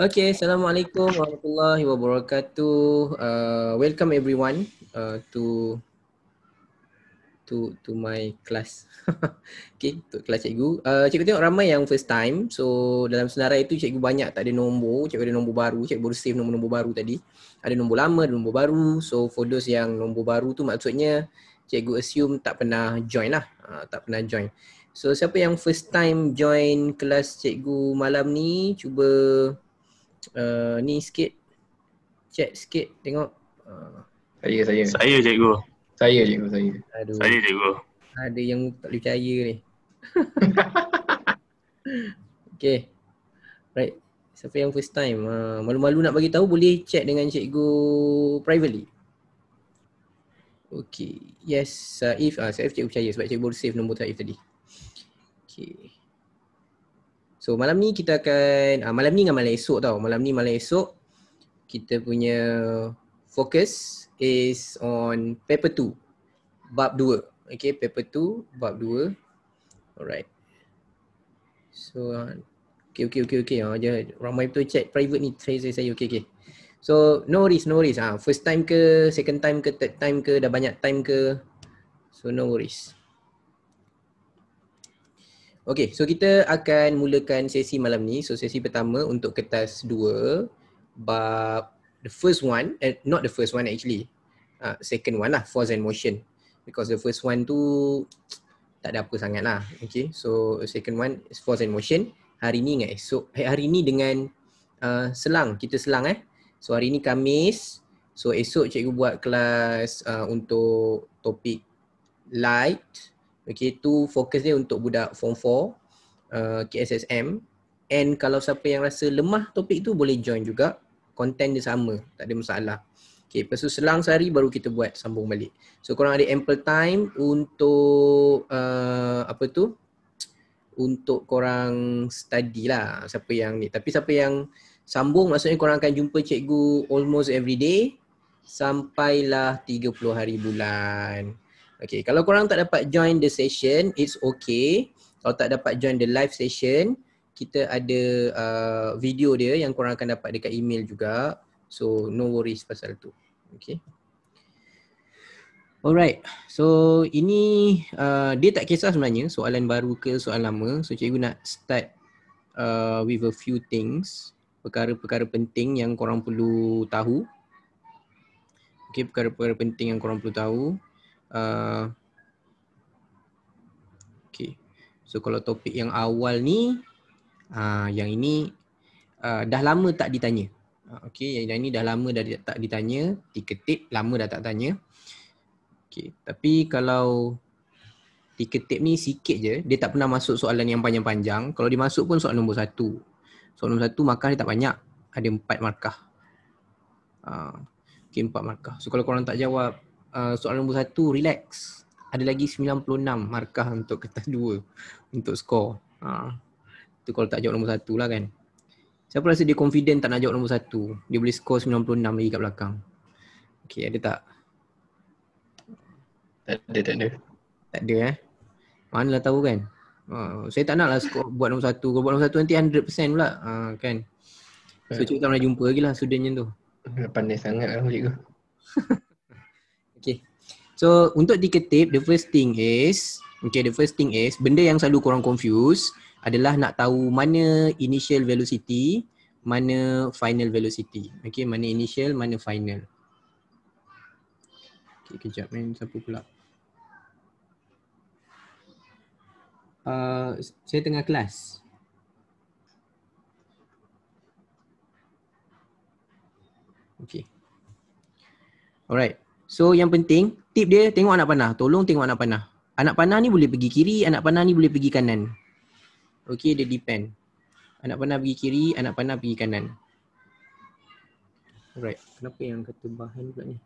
Okay, Assalamualaikum warahmatullahi wabarakatuh. Welcome everyone to my class. Okay, untuk kelas cikgu. Cikgu tengok ramai yang first time. So dalam senarai itu cikgu banyak tak ada nombor. Cikgu ada nombor baru. Cikgu baru save nombor-nombor baru tadi. Ada nombor lama, ada nombor baru. So for those yang nombor baru tu maksudnya cikgu assume tak pernah join lah. Tak pernah join. So siapa yang first time join kelas cikgu malam ni, cuba ni sikit, chat sikit tengok. Saya. Saya cikgu. Saya cikgu, saya. Aduh, Saya cikgu. ada yang tak boleh percaya ni. Okay, right. Siapa yang first time? Malu-malu nak bagi tahu, boleh chat dengan cikgu privately. Okay, yes, Saif. Saif cikgu percaya sebab cikgu baru save nombor Saif tadi. Okay. So malam ni kita akan, malam ni dengan malam esok tau. Malam ni malam esok kita punya fokus is on paper 2, bab 2. Okay, paper 2, bab 2. Alright. So, okay. Ramai betul chat private ni, saya. Okay. So, no worries. First time ke, second time ke, third time ke, dah banyak time ke. So, no worries. Okay, so kita akan mulakan sesi malam ni. So, sesi pertama untuk kertas 2, bab the first one, not the first one actually. Second one lah, force and motion. Because the first one tu tak ada apa sangat lah. Okay, so second one is force and motion. Hari ni dengan esok, hari ni dengan selang, kita selang So hari ni Khamis. So esok cikgu buat kelas untuk topik light. Okay, tu fokus dia untuk budak form 4 KSSM. And kalau siapa yang rasa lemah topik tu boleh join juga. Content dia sama, tak ada masalah. Okay, lepas tu selang sehari baru kita buat sambung balik. So korang ada ample time untuk untuk korang study lah, siapa yang ni. Tapi siapa yang sambung maksudnya korang akan jumpa cikgu almost every day sampailah 30 hari bulan. Okay, kalau korang tak dapat join the session, it's okay. Kalau tak dapat join the live session, kita ada video dia yang korang akan dapat dekat email juga. So no worries pasal tu. Okay. Alright. So ini dia tak kisah sebenarnya soalan baru ke soalan lama. So cikgu nak start with a few things. Perkara-perkara penting yang korang perlu tahu. Okay, perkara-perkara penting yang korang perlu tahu. Okay. So kalau topik yang awal ni, yang ini dah lama tak ditanya. Okay, yang ini dah lama dah tak ditanya. Tiketip lama dah tak tanya. Okay, tapi kalau tiketip ni sikit je, dia tak pernah masuk soalan yang panjang-panjang. Kalau dia masuk pun soalan nombor 1. Soalan nombor 1 markah dia tak banyak. Ada 4 markah. Okay, 4 markah. So kalau korang tak jawab soalan nombor 1, relax. Ada lagi 96 markah untuk kertas 2 untuk skor. Itu kalau tak jawab nombor 1 lah kan. Siapa rasa dia confident tak nak jawab nombor 1? Dia boleh skor 96 lagi kat belakang. Okay, ada tak? Tak ada. Tak ada Manalah tahu kan. Saya tak nak lah skor buat nombor 1. Kalau buat nombor 1 nanti 100% pula. Kan. So cikgu tak pernah jumpa lagi lah student macam tu. Pandai sangat lah cikgu. Okay. So untuk tiketip, the first thing is benda yang selalu korang confuse adalah nak tahu mana initial velocity, mana final velocity. Okay, mana initial, mana final. Okay, kejap siapa pula? Saya tengah kelas. Okay. Alright. So yang penting, tip dia tengok anak panah. Tolong tengok anak panah. Anak panah ni boleh pergi kiri, anak panah ni boleh pergi kanan. Okay, dia depend. Anak panah pergi kiri, anak panah pergi kanan. Alright. Kenapa yang kata bahan pula ni?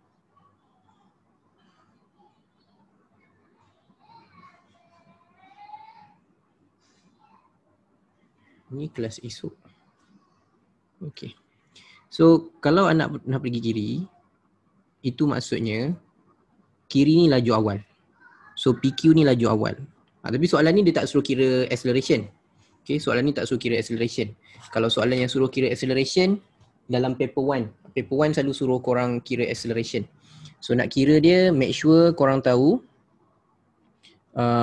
Ni kelas esok. Okay. So kalau anak nak pergi kiri, itu maksudnya kiri ni laju awal. So PQ ni laju awal. Tapi soalan ni dia tak suruh kira acceleration. Okay, soalan ni tak suruh kira acceleration. Kalau soalan yang suruh kira acceleration, dalam paper 1. Paper 1 selalu suruh korang kira acceleration. So nak kira dia, make sure korang tahu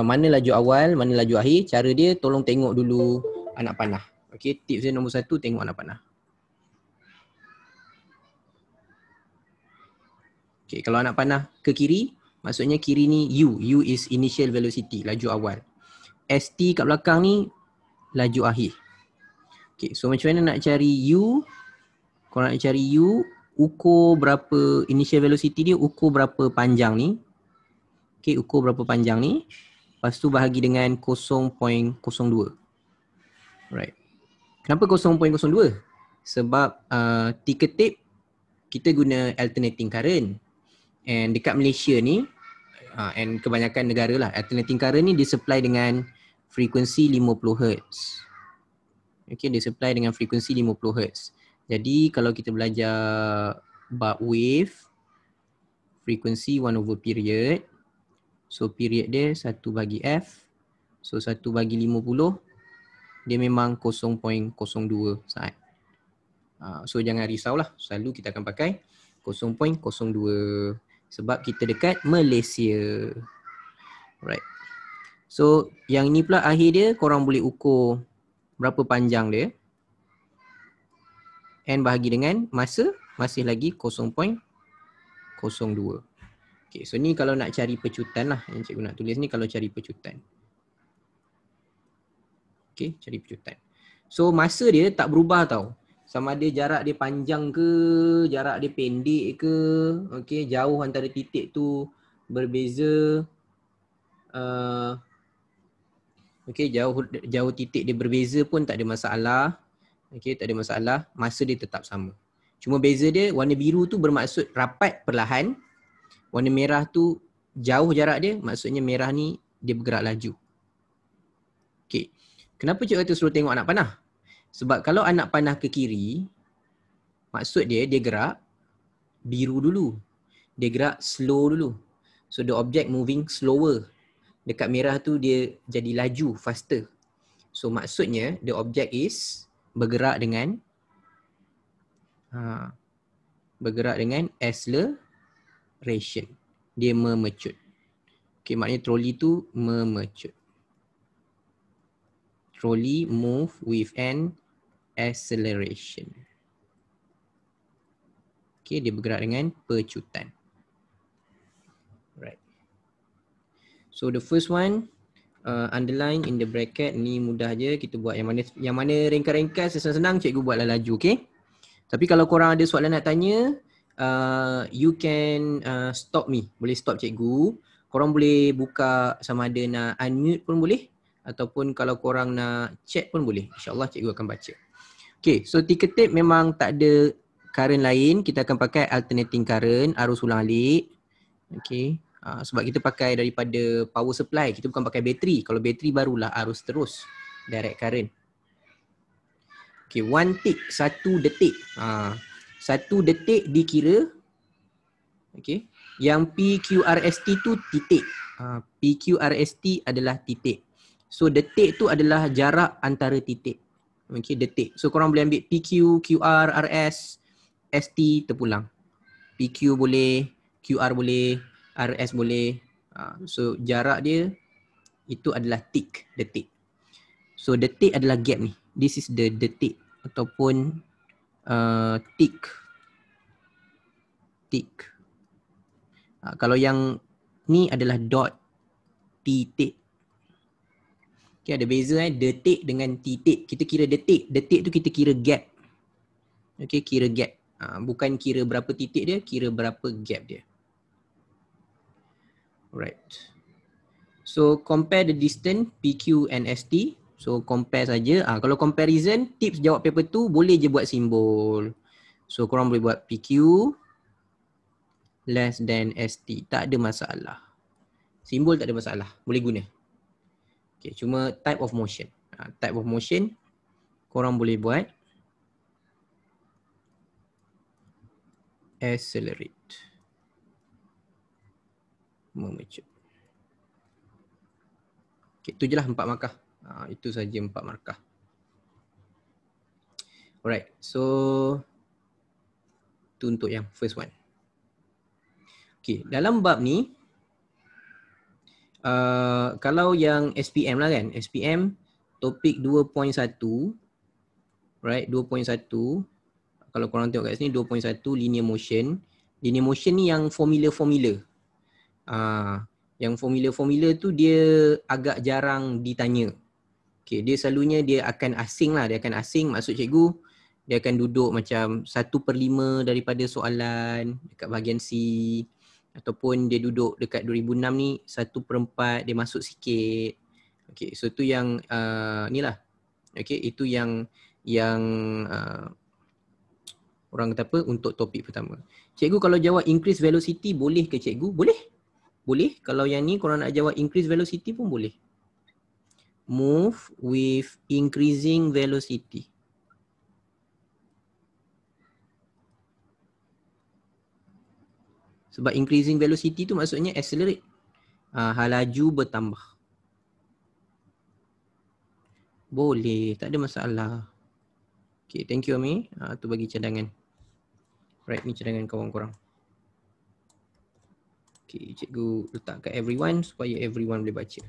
mana laju awal, mana laju akhir. Cara dia, tolong tengok dulu anak panah. Okay, tips dia nombor 1, tengok anak panah. Okay, kalau anak panah ke kiri, maksudnya kiri ni U. U is initial velocity, laju awal. ST kat belakang ni, laju akhir. Okay, so macam mana nak cari U? Korang nak cari U, ukur berapa initial velocity dia, ukur berapa panjang ni. Okay, ukur berapa panjang ni. Lepas tu bahagi dengan 0.02. Right. Kenapa 0.02? Sebab ticker tape kita guna alternating current. And dekat Malaysia ni, and kebanyakan negara lah, alternating current ni disupply dengan frekuensi 50Hz. Okay, disupply dengan frekuensi 50Hz. Jadi kalau kita belajar bab wave, frekuensi 1/period. So period dia 1 bagi F. So 1 bagi 50, dia memang 0.02 saat. So jangan risaulah, selalu kita akan pakai 0.02 sebab kita dekat Malaysia. Right. So yang ini pula akhir dia, korang boleh ukur berapa panjang dia. And bahagi dengan masa, masih lagi 0.02. Okay, so ni kalau nak cari pecutan lah. Yang cikgu nak tulis ni kalau cari pecutan. Okay, cari pecutan. So masa dia tak berubah tau. Sama ada jarak dia panjang ke, jarak dia pendek ke. Okay, jauh antara titik tu berbeza. Okay, jauh titik dia berbeza pun tak ada masalah. Okay, tak ada masalah. Masa dia tetap sama. Cuma beza dia, warna biru tu bermaksud rapat perlahan. Warna merah tu jauh jarak dia, maksudnya merah ni dia bergerak laju. Okay. Kenapa cikgu kata suruh tengok anak panah? Sebab kalau anak panah ke kiri, maksud dia gerak biru dulu. Dia gerak slow dulu. So the object moving slower. Dekat merah tu dia jadi laju, faster. So maksudnya the object is bergerak dengan acceleration. Dia memecut. Okay, maknanya troli tu memecut. Trolley move with an acceleration. Okay, dia bergerak dengan pecutan. Right. So the first one, underline in the bracket, ni mudah je kita buat. Yang mana ringkas-ringkas senang-senang cikgu buatlah laju, okay? Tapi kalau korang ada soalan nak tanya, you can stop me. Boleh stop cikgu. Korang boleh buka sama ada nak unmute pun boleh. Ataupun kalau korang nak chat pun boleh. InsyaAllah cikgu akan baca. Okay, so ticker tape memang tak ada current lain. Kita akan pakai alternating current, arus ulang alik. Okay. Sebab kita pakai daripada power supply, kita bukan pakai bateri. Kalau bateri barulah arus terus, direct current. Okay, 1 tick, 1 detik. 1 detik dikira. Okay. Yang PQRST tu titik. PQRST adalah titik. So detik tu adalah jarak antara titik. Okay, detik. So korang boleh ambil PQ, QR, RS, ST terpulang. PQ boleh, QR boleh, RS boleh. So jarak dia itu adalah tick, detik. So detik adalah gap ni. This is the detik ataupun tick. Tick. Kalau yang ni adalah dot, titik. Okay, ada beza detik dengan titik. Kita kira detik. Detik tu kita kira gap. Okay, kira gap. Bukan kira berapa titik dia, kira berapa gap dia. Alright. So compare the distance PQ and ST. So compare saja. Kalau comparison, tips jawab paper tu boleh je buat simbol. So korang boleh buat PQ less than ST. Tak ada masalah. Simbol tak ada masalah. Boleh guna. Okay, cuma type of motion. Type of motion korang boleh buat accelerate. Memecut. Okay, itu je lah 4 markah. Itu saja 4 markah. Alright, so tu untuk yang first one. Okay, dalam bab ni kalau yang SPM lah kan, SPM topik 2.1, right, 2.1, kalau korang tengok kat sini 2.1 linear motion. Linear motion ni yang formula-formula. Yang formula-formula tu dia agak jarang ditanya. Okay, dia selalunya dia akan asing lah, dia akan asing, maksud cikgu dia akan duduk macam 1/5 daripada soalan dekat bahagian C, ataupun dia duduk dekat 2006 ni 1/4 dia masuk sikit. Okay, so tu yang ni lah. Okay, itu yang orang kata apa untuk topik pertama. Cikgu kalau jawab increase velocity boleh ke cikgu? Boleh. Boleh. Kalau yang ni korang nak jawab increase velocity pun boleh. Move with increasing velocity. Sebab increasing velocity tu maksudnya accelerate. Laju bertambah. Boleh, tak ada masalah. Okay, thank you Amir. Tu bagi cadangan. Right, ni cadangan kawan korang. Okay, cikgu letak kat everyone supaya everyone boleh baca.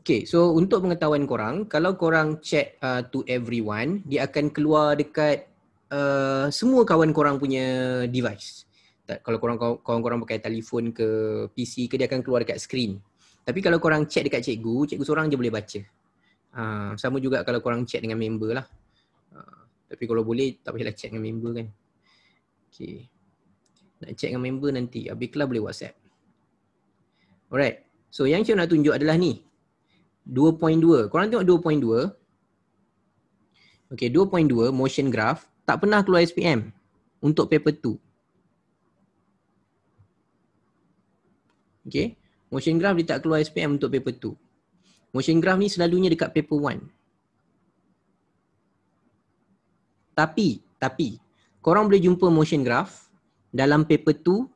Okay, so untuk pengetahuan korang, kalau korang chat to everyone, dia akan keluar dekat semua kawan korang punya device. Kalau kawan korang pakai telefon ke PC ke, dia akan keluar dekat screen. Tapi kalau korang chat dekat cikgu, cikgu seorang je boleh baca. Sama juga kalau korang chat dengan member lah. Tapi kalau boleh, tak payahlah chat dengan member kan. Okay. Nak chat dengan member nanti, habislah boleh WhatsApp. Alright, so yang cikgu nak tunjuk adalah ni. 2.2, korang tengok 2.2. Okay, 2.2 motion graph tak pernah keluar SPM untuk paper 2. Okay, motion graph dia tak keluar SPM untuk paper 2. Motion graph ni selalunya dekat paper 1. Tapi korang boleh jumpa motion graph dalam paper 2,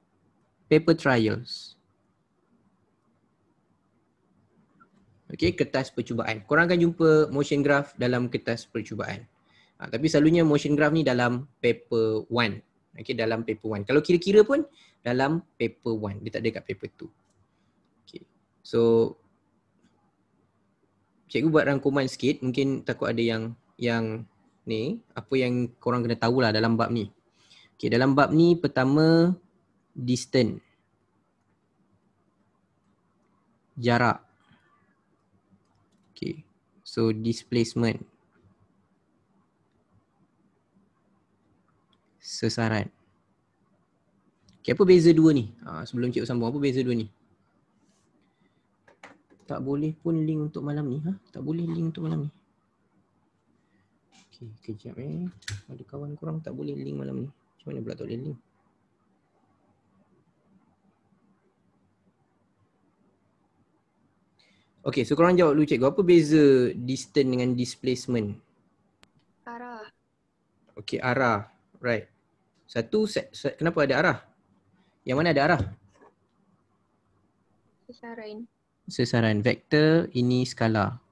paper trials. Okay, kertas percubaan. Korang akan jumpa motion graph dalam kertas percubaan. Tapi selalunya motion graph ni dalam paper 1. Okay, dalam paper 1. Kalau kira-kira pun dalam paper 1. Dia tak ada kat paper 2. Okay. So, cikgu buat rangkuman sikit. Mungkin takut ada yang ni, apa yang korang kena tahulah dalam bab ni. Okay, dalam bab ni pertama, distance. Jarak. Okay, so displacement. Sesaran. Okay, apa beza dua ni? Sebelum cikgu sambung, apa beza dua ni? Tak boleh pun link untuk malam ni. Tak boleh link untuk malam ni. Okay, kejap ada kawan korang tak boleh link malam ni. Macam mana pula tak boleh link? Okay, so korang jawab dulu cikgu. Apa beza distance dengan displacement? Arah. Okay, arah. Right. Satu, kenapa ada arah? Yang mana ada arah? Sesaran. Sesaran. Vektor, ini skala.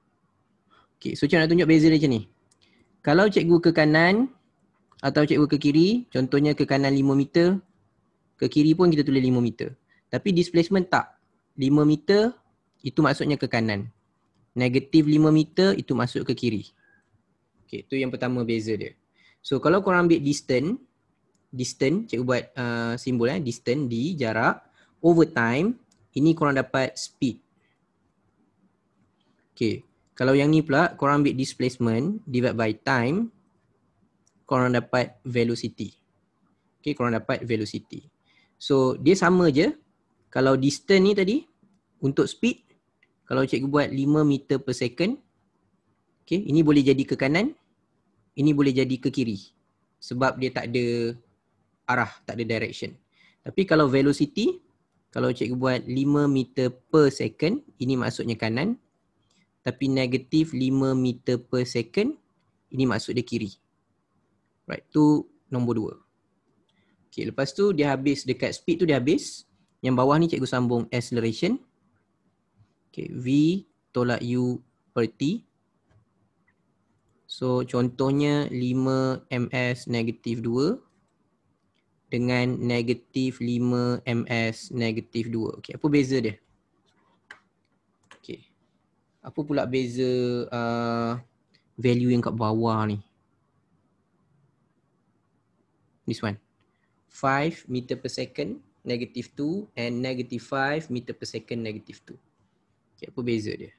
Okay, so cikgu nak tunjuk beza dia macam ni. Kalau cikgu ke kanan atau cikgu ke kiri, contohnya ke kanan 5 meter, ke kiri pun kita tulis 5 meter. Tapi displacement tak. 5 meter itu maksudnya ke kanan. Negatif 5 meter itu masuk ke kiri. Okay, itu yang pertama beza dia. So kalau korang ambil distance, cikgu buat simbol distance, D, jarak, over time, ini korang dapat speed. Okay, kalau yang ni pula korang ambil displacement divide by time, korang dapat velocity. Okay, korang dapat velocity. So dia sama je. Kalau distance ni tadi, untuk speed, kalau cikgu buat 5 meter per second, okay, ini boleh jadi ke kanan, ini boleh jadi ke kiri. Sebab dia tak ada arah, tak ada direction. Tapi kalau velocity, kalau cikgu buat 5 meter per second, ini maksudnya kanan. Tapi negatif 5 meter per second, ini maksud dia kiri. Right, tu nombor 2. Okay, lepas tu dia habis dekat speed tu dia habis. Yang bawah ni cikgu sambung acceleration. Okay, V tolak U per T. So contohnya 5 ms negatif 2 dengan negatif 5 ms negatif 2. Okay, apa beza dia? Okay. Apa pula beza value yang kat bawah ni? This one. 5 meter per second negative 2 and negative 5 meter per second negative 2. Okay, apa beza dia?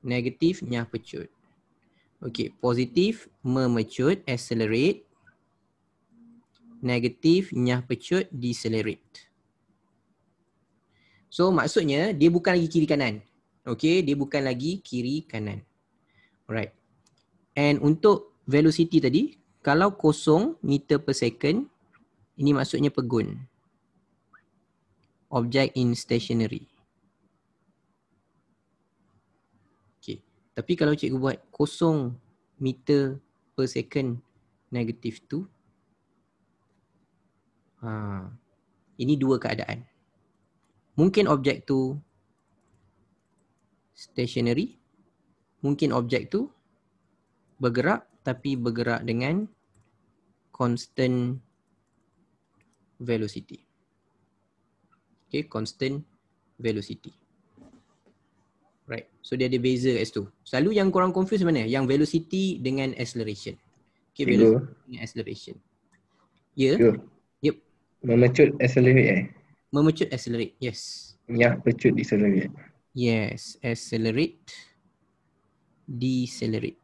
Negatif nyah pecut. Okay, positif memecut accelerate. Negatif nyah pecut decelerate. So maksudnya dia bukan lagi kiri kanan. Okay, dia bukan lagi kiri kanan. Alright. And untuk velocity tadi, kalau 0 meter per second, ini maksudnya pegun. Object in stationary. Okay. Tapi kalau cikgu buat 0 meter per second negatif 2, ini dua keadaan. Mungkin objek tu stationary, mungkin objek tu bergerak tapi bergerak dengan constant velocity. Okay, constant velocity. Right. So dia ada beza kat situ. Selalu yang korang confuse mana? Yang velocity dengan acceleration. Okay, velocity dengan acceleration. Ya? Yeah? Yep. Memecut accelerate Memecut accelerate. Yes. Nyah pecut decelerate. Yes. Accelerate. Decelerate.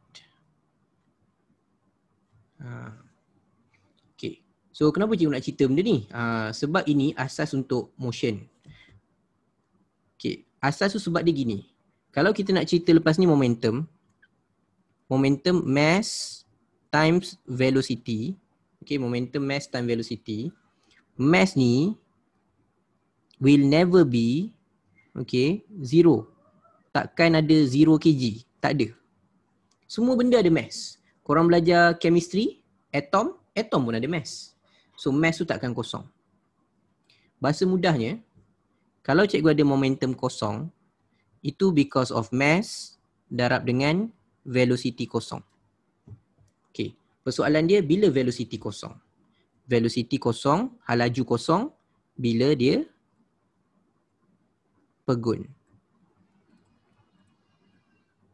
Okay. So kenapa cikgu nak cerita benda ni? Sebab ini asas untuk motion. Okay. Asas tu sebab dia gini. Kalau kita nak cerita lepas ni momentum. Momentum mass times velocity. Okay, momentum mass times velocity. Mass ni will never be zero. Takkan ada 0 kg. Tak ada. Semua benda ada mass. Korang belajar chemistry, atom pun ada mass. So mass tu takkan kosong. Bahasa mudahnya, kalau cikgu ada momentum kosong, itu because of mass darab dengan velocity kosong. Okay. Persoalan dia bila velocity kosong? Velocity kosong, laju kosong bila dia pegun.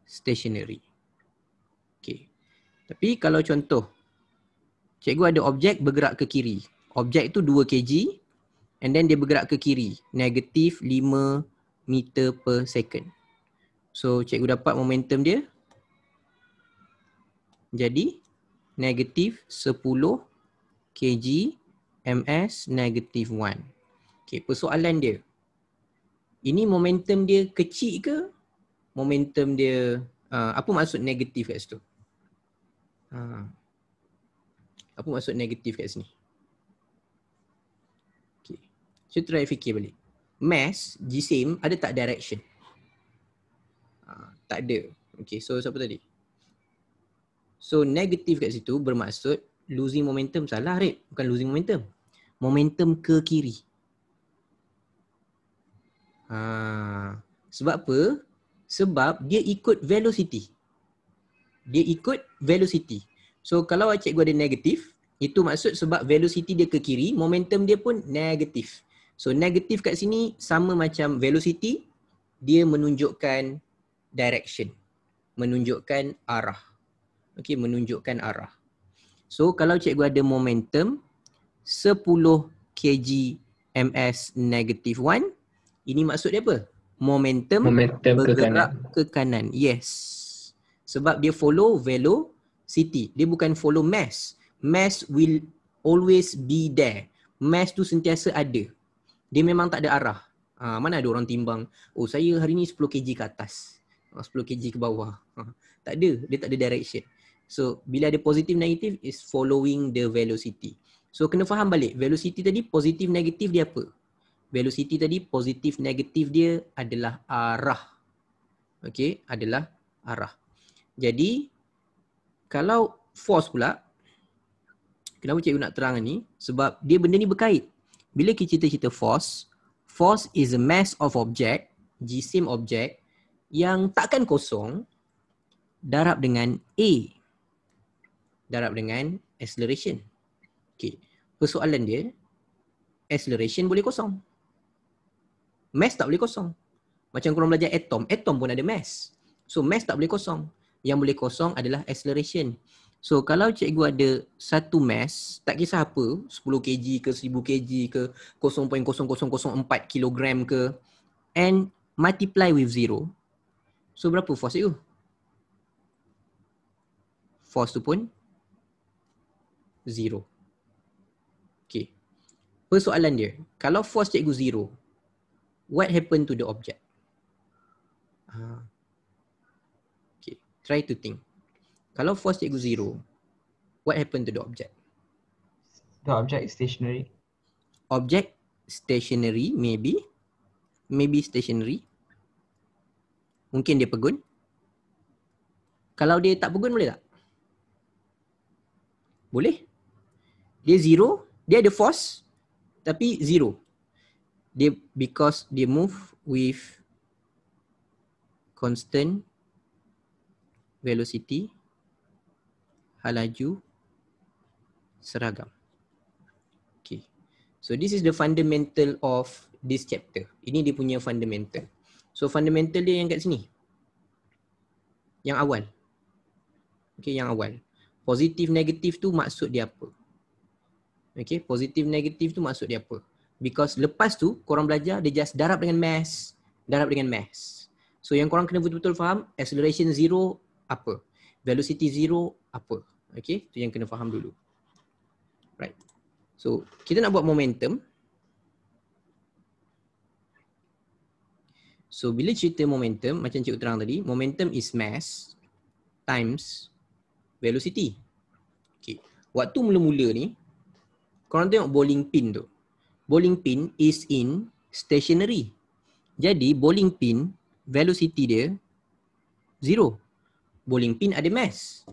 Stationary. Okay. Tapi kalau contoh, cikgu ada objek bergerak ke kiri. Objek tu 2 kg and then dia bergerak ke kiri. Negatif 5 meter per second. So cikgu dapat momentum dia jadi negatif 10 kg ms negatif 1. Okay, persoalan dia. Ini momentum dia kecil ke? Momentum dia, apa maksud negatif kat situ? Apa maksud negatif kat sini? Okay. So try fikir balik. Mass, jisim, ada tak direction? Tak ada. Okay, so siapa tadi? So negatif kat situ bermaksud losing momentum. Salah Red, bukan losing momentum. Momentum ke kiri. Sebab apa? Sebab dia ikut velocity. Dia ikut velocity. So kalau cikgu ada negatif, itu maksud sebab velocity dia ke kiri, momentum dia pun negatif. So negatif kat sini sama macam velocity, dia menunjukkan direction. Menunjukkan arah. Okay, menunjukkan arah. So kalau cikgu ada momentum 10 kg ms negatif 1, ini maksud dia apa? Momentum bergerak ke kanan. Yes. Sebab dia follow velocity. Dia bukan follow mass. Mass will always be there. Mass tu sentiasa ada. Dia memang tak ada arah. Mana ada orang timbang, oh saya hari ni 10 kg ke atas, 10 kg ke bawah. Tak ada. Dia tak ada direction. So bila ada positif negatif is following the velocity. So kena faham balik. Velocity tadi positif negatif dia apa? Velocity tadi positif negatif dia adalah arah. Okay, adalah arah. Jadi kalau force pula, kenapa cikgu nak terang ni? Sebab dia benda ni berkait. Bila kita cerita force, force is a mass of object, jisim objek yang takkan kosong darab dengan A. Darab dengan acceleration. Okay. Persoalan dia, acceleration boleh kosong. Mass tak boleh kosong. Macam korang belajar atom. Atom pun ada mass. So mass tak boleh kosong. Yang boleh kosong adalah acceleration. So kalau cikgu ada satu mass, tak kisah apa, 10 kg ke 1000 kg ke 0.0004 kilogram ke, and multiply with zero. So berapa force cikgu? Force tu pun zero. Okay. Persoalan dia, kalau force cikgu zero, what happened to the object? Okay, try to think. Kalau force cikgu zero, what happened to the object? The object is stationary. Object stationary, maybe stationary. Mungkin dia pegun. Kalau dia tak pegun boleh tak? Boleh. Dia zero, dia ada force tapi zero. Dia because dia move with constant velocity, hal laju seragam. Okay. So this is the fundamental of this chapter. Ini dia punya fundamental. So fundamental dia yang kat sini. Yang awal. Okay, yang awal. Positif negatif tu maksud dia apa? Okay, positif negatif tu maksud dia apa? Because lepas tu korang belajar dia just darab dengan mass, darab dengan mass. So yang korang kena betul-betul faham, acceleration zero apa? Velocity zero apa? Okay, tu yang kena faham dulu. Right. So kita nak buat momentum. So bila cerita momentum, macam cikgu terang tadi, momentum is mass times velocity. Okay. Waktu mula-mula ni, korang tengok bowling pin tu. Bowling pin is in stationary. Jadi bowling pin, velocity dia zero. Bowling pin ada mass.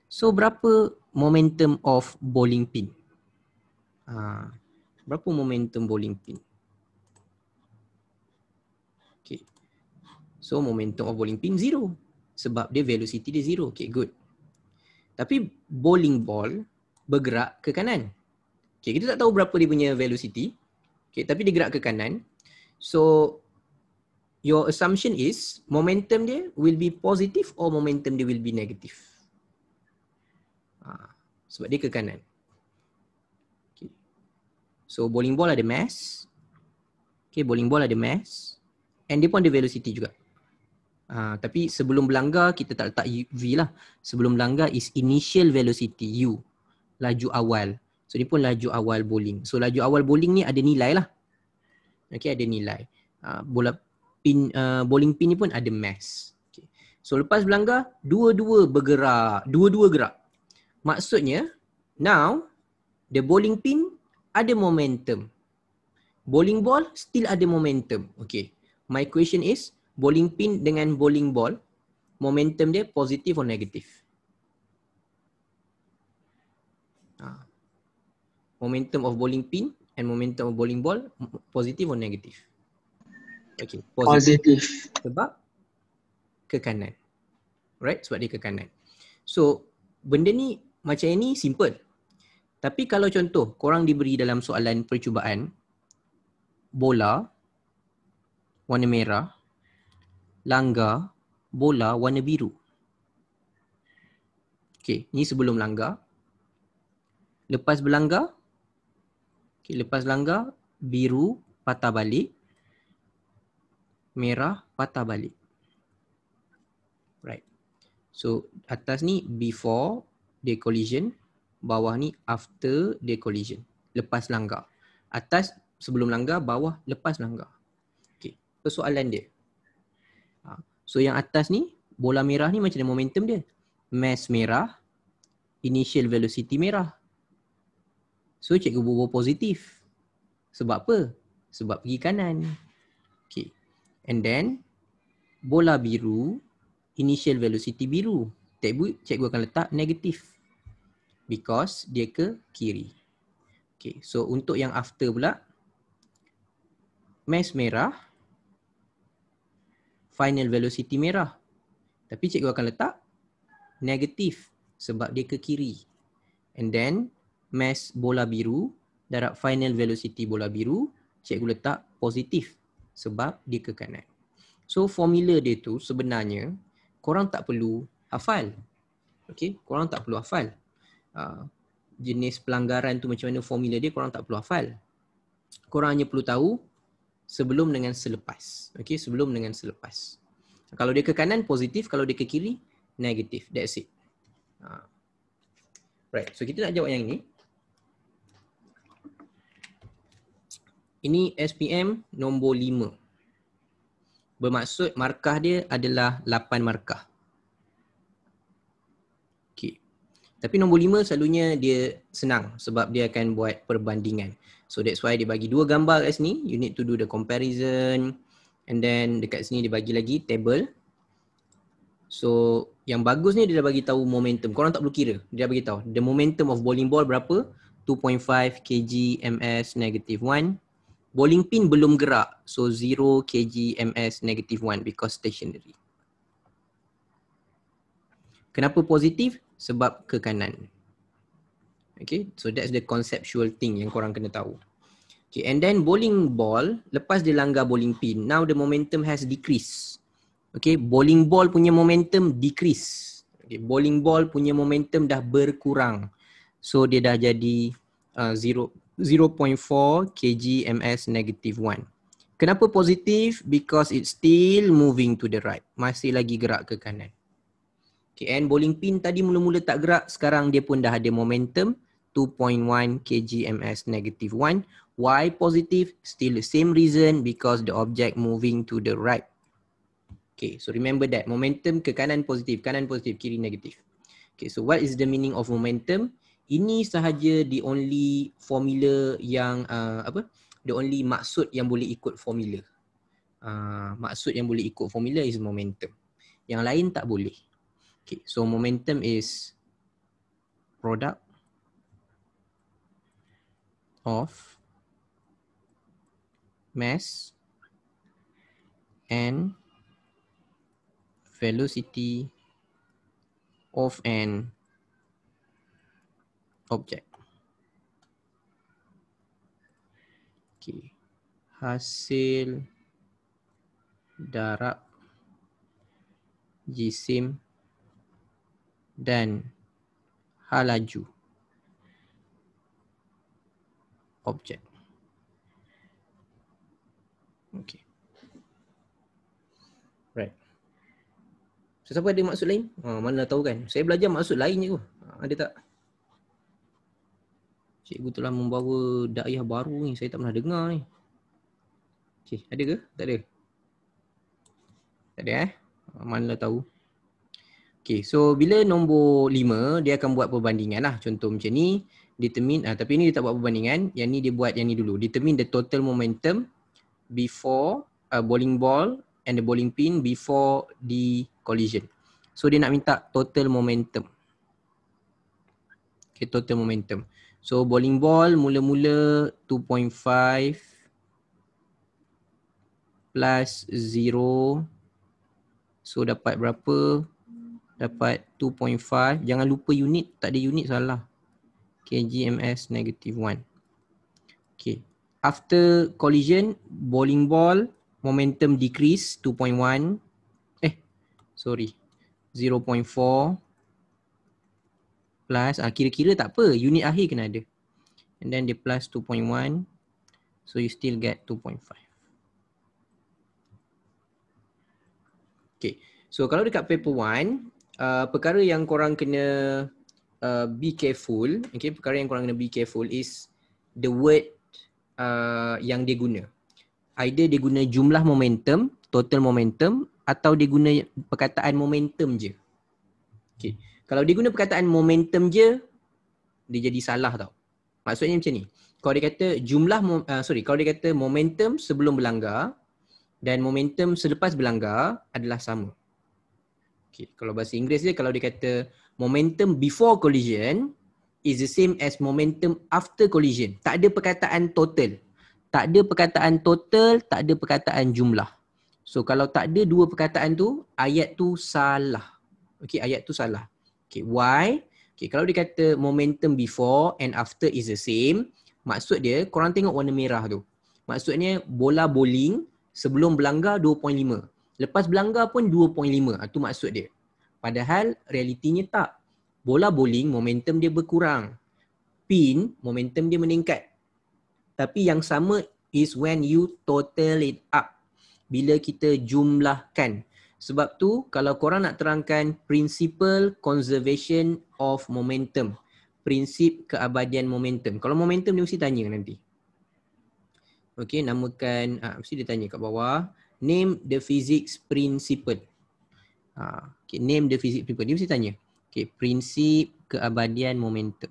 So berapa momentum of bowling pin? Berapa momentum bowling pin? Okay. So momentum of bowling pin zero. Sebab dia velocity dia zero. Okay, good. Tapi bowling ball bergerak ke kanan. Okay, kita tak tahu berapa dia punya velocity. Okay, tapi dia gerak ke kanan. So your assumption is momentum dia will be positive or momentum dia will be negative. Sebab dia ke kanan. Okay. So bowling ball ada mass. Okay, bowling ball ada mass. And dia pun ada velocity juga. Tapi sebelum berlanggar kita tak letak V lah. Sebelum berlanggar is initial velocity U. Laju awal. So dia pun laju awal bowling. So laju awal bowling ni ada nilai lah. Okay, ada nilai. Bola pin, bowling pin ni pun ada mass. Okay. So lepas berlanggar, dua-dua bergerak. Dua-dua gerak. Maksudnya, now the bowling pin ada momentum. Bowling ball still ada momentum. Okay. My question is, bowling pin dengan bowling ball, momentum dia positif or negatif? Momentum of bowling pin and momentum of bowling ball, positif or negatif? Okay, Positif. Sebab ke kanan. Right? Sebab dia ke kanan. So, benda ni macam ni simple. Tapi kalau contoh, korang diberi dalam soalan percubaan, bola warna merah, langgar bola warna biru. Okay, ni sebelum langgar. Lepas berlanggar, okay, lepas langgar, biru patah balik, merah patah balik. Right. So atas ni before the collision, bawah ni after the collision. Lepas langgar. Atas sebelum langgar, bawah lepas langgar. Okay, persoalan dia. So yang atas ni, bola merah ni macam mana momentum dia? Mass merah, initial velocity merah. So cikgu buat positif. Sebab apa? Sebab pergi kanan. Okay. And then, bola biru, initial velocity biru. Cikgu akan letak negatif. Because dia ke kiri. Okay. So untuk yang after pula, mass merah, final velocity merah. Tapi cikgu akan letak negatif sebab dia ke kiri. And then mass bola biru, darab final velocity bola biru, cikgu letak positif sebab dia ke kanan. So formula dia tu sebenarnya korang tak perlu hafal. Okay, korang tak perlu hafal. Jenis pelanggaran tu macam mana formula dia korang tak perlu hafal. Korang hanya perlu tahu sebelum dengan selepas. Okay, sebelum dengan selepas. Kalau dia ke kanan positif, kalau dia ke kiri negatif. That's it. Right, so kita nak jawab yang ini. Ini SPM nombor 5. Bermaksud markah dia adalah 8 markah. Okay. Tapi nombor 5 selalunya dia senang sebab dia akan buat perbandingan. So that's why dia bagi 2 gambar kat sini. You need to do the comparison. And then dekat sini dia bagi lagi table. So yang bagus ni dia dah bagi tahu momentum. Korang tak perlu kira. Dia dah bagi tahu. The momentum of bowling ball berapa? 2.5 kg ms -1. Bowling pin belum gerak. So 0 kg ms -1 because stationary. Kenapa positif? Sebab ke kanan. Okay, so that's the conceptual thing yang korang kena tahu. Okay, and then bowling ball, lepas dia langgar bowling pin, now the momentum has decreased. Okay, bowling ball punya momentum decrease. Okay, bowling ball punya momentum dah berkurang. So dia dah jadi 0.4 kg ms -1. Kenapa positif? Because it's still moving to the right. Masih lagi gerak ke kanan. Okay, and bowling pin tadi mula-mula tak gerak, sekarang dia pun dah ada momentum 2.1 kg ms -1. Why positive? Still the same reason, because the object moving to the right. Okay, so remember that momentum ke kanan positif, kiri negatif. Okay, so what is the meaning of momentum? Ini sahaja the only formula yang the only maksud yang boleh ikut formula. Maksud yang boleh ikut formula is momentum. Yang lain tak boleh. Okay, so momentum is product of mass and velocity of an object. Okay. Hasil darab jisim dan halaju objek. Okay. Right. So, siapa ada maksud lain? Mana tahu kan? Saya belajar maksud lain je. Ada tak? Cikgu telah membawa dakwah baru ni. Saya tak pernah dengar ni. Okay, ada ke? Tak ada? Tak ada Mana tahu. Okay, so bila nombor 5, dia akan buat perbandingan lah. Contoh macam ni. Determine, tapi ni dia tak buat perbandingan. Yang ni dia buat yang ni dulu. Determine the total momentum before bowling ball and the bowling pin before the collision. So dia nak minta total momentum. Okay, total momentum. So bowling ball mula-mula 2.5 plus 0. So dapat berapa? Dapat 2.5. Jangan lupa unit. Tak ada unit salah. kg ms -1. Okay. After collision, bowling ball momentum decrease 2.1. 0.4 plus kira-kira tak apa, unit akhir kena ada. And then dia plus 2.1. So you still get 2.5. Okay. So kalau dekat paper 1, perkara yang korang kena be careful, okay, perkara yang korang kena be careful is the word yang dia guna. Either dia guna jumlah momentum, total momentum, atau dia guna perkataan momentum je. Okay. Kalau dia guna perkataan momentum je, dia jadi salah tau. Maksudnya macam ni. Kalau dia kata kalau dia kata momentum sebelum berlanggar dan momentum selepas berlanggar adalah sama. Okay. Kalau bahasa Inggeris dia, kalau dia kata momentum before collision is the same as momentum after collision. Tak ada perkataan total. Tak ada perkataan total, tak ada perkataan jumlah. So kalau tak ada dua perkataan tu, ayat tu salah. Okay, ayat tu salah. Okay, why? Okay, kalau dia kata momentum before and after is the same, maksud dia, korang tengok warna merah tu. Maksudnya bola bowling sebelum berlanggar 2.5. Lepas berlanggar pun 2.5. Itu maksud dia. Padahal realitinya tak. Bola bowling momentum dia berkurang. Pin momentum dia meningkat. Tapi yang sama is when you total it up. Bila kita jumlahkan. Sebab tu kalau korang nak terangkan principle conservation of momentum. Prinsip keabadian momentum. Kalau momentum dia mesti tanya nanti. Okay, namakan, mesti dia tanya kat bawah. Name the physics principle. Okay, name the physics principle. Dia mesti tanya. Okay, prinsip keabadian momentum.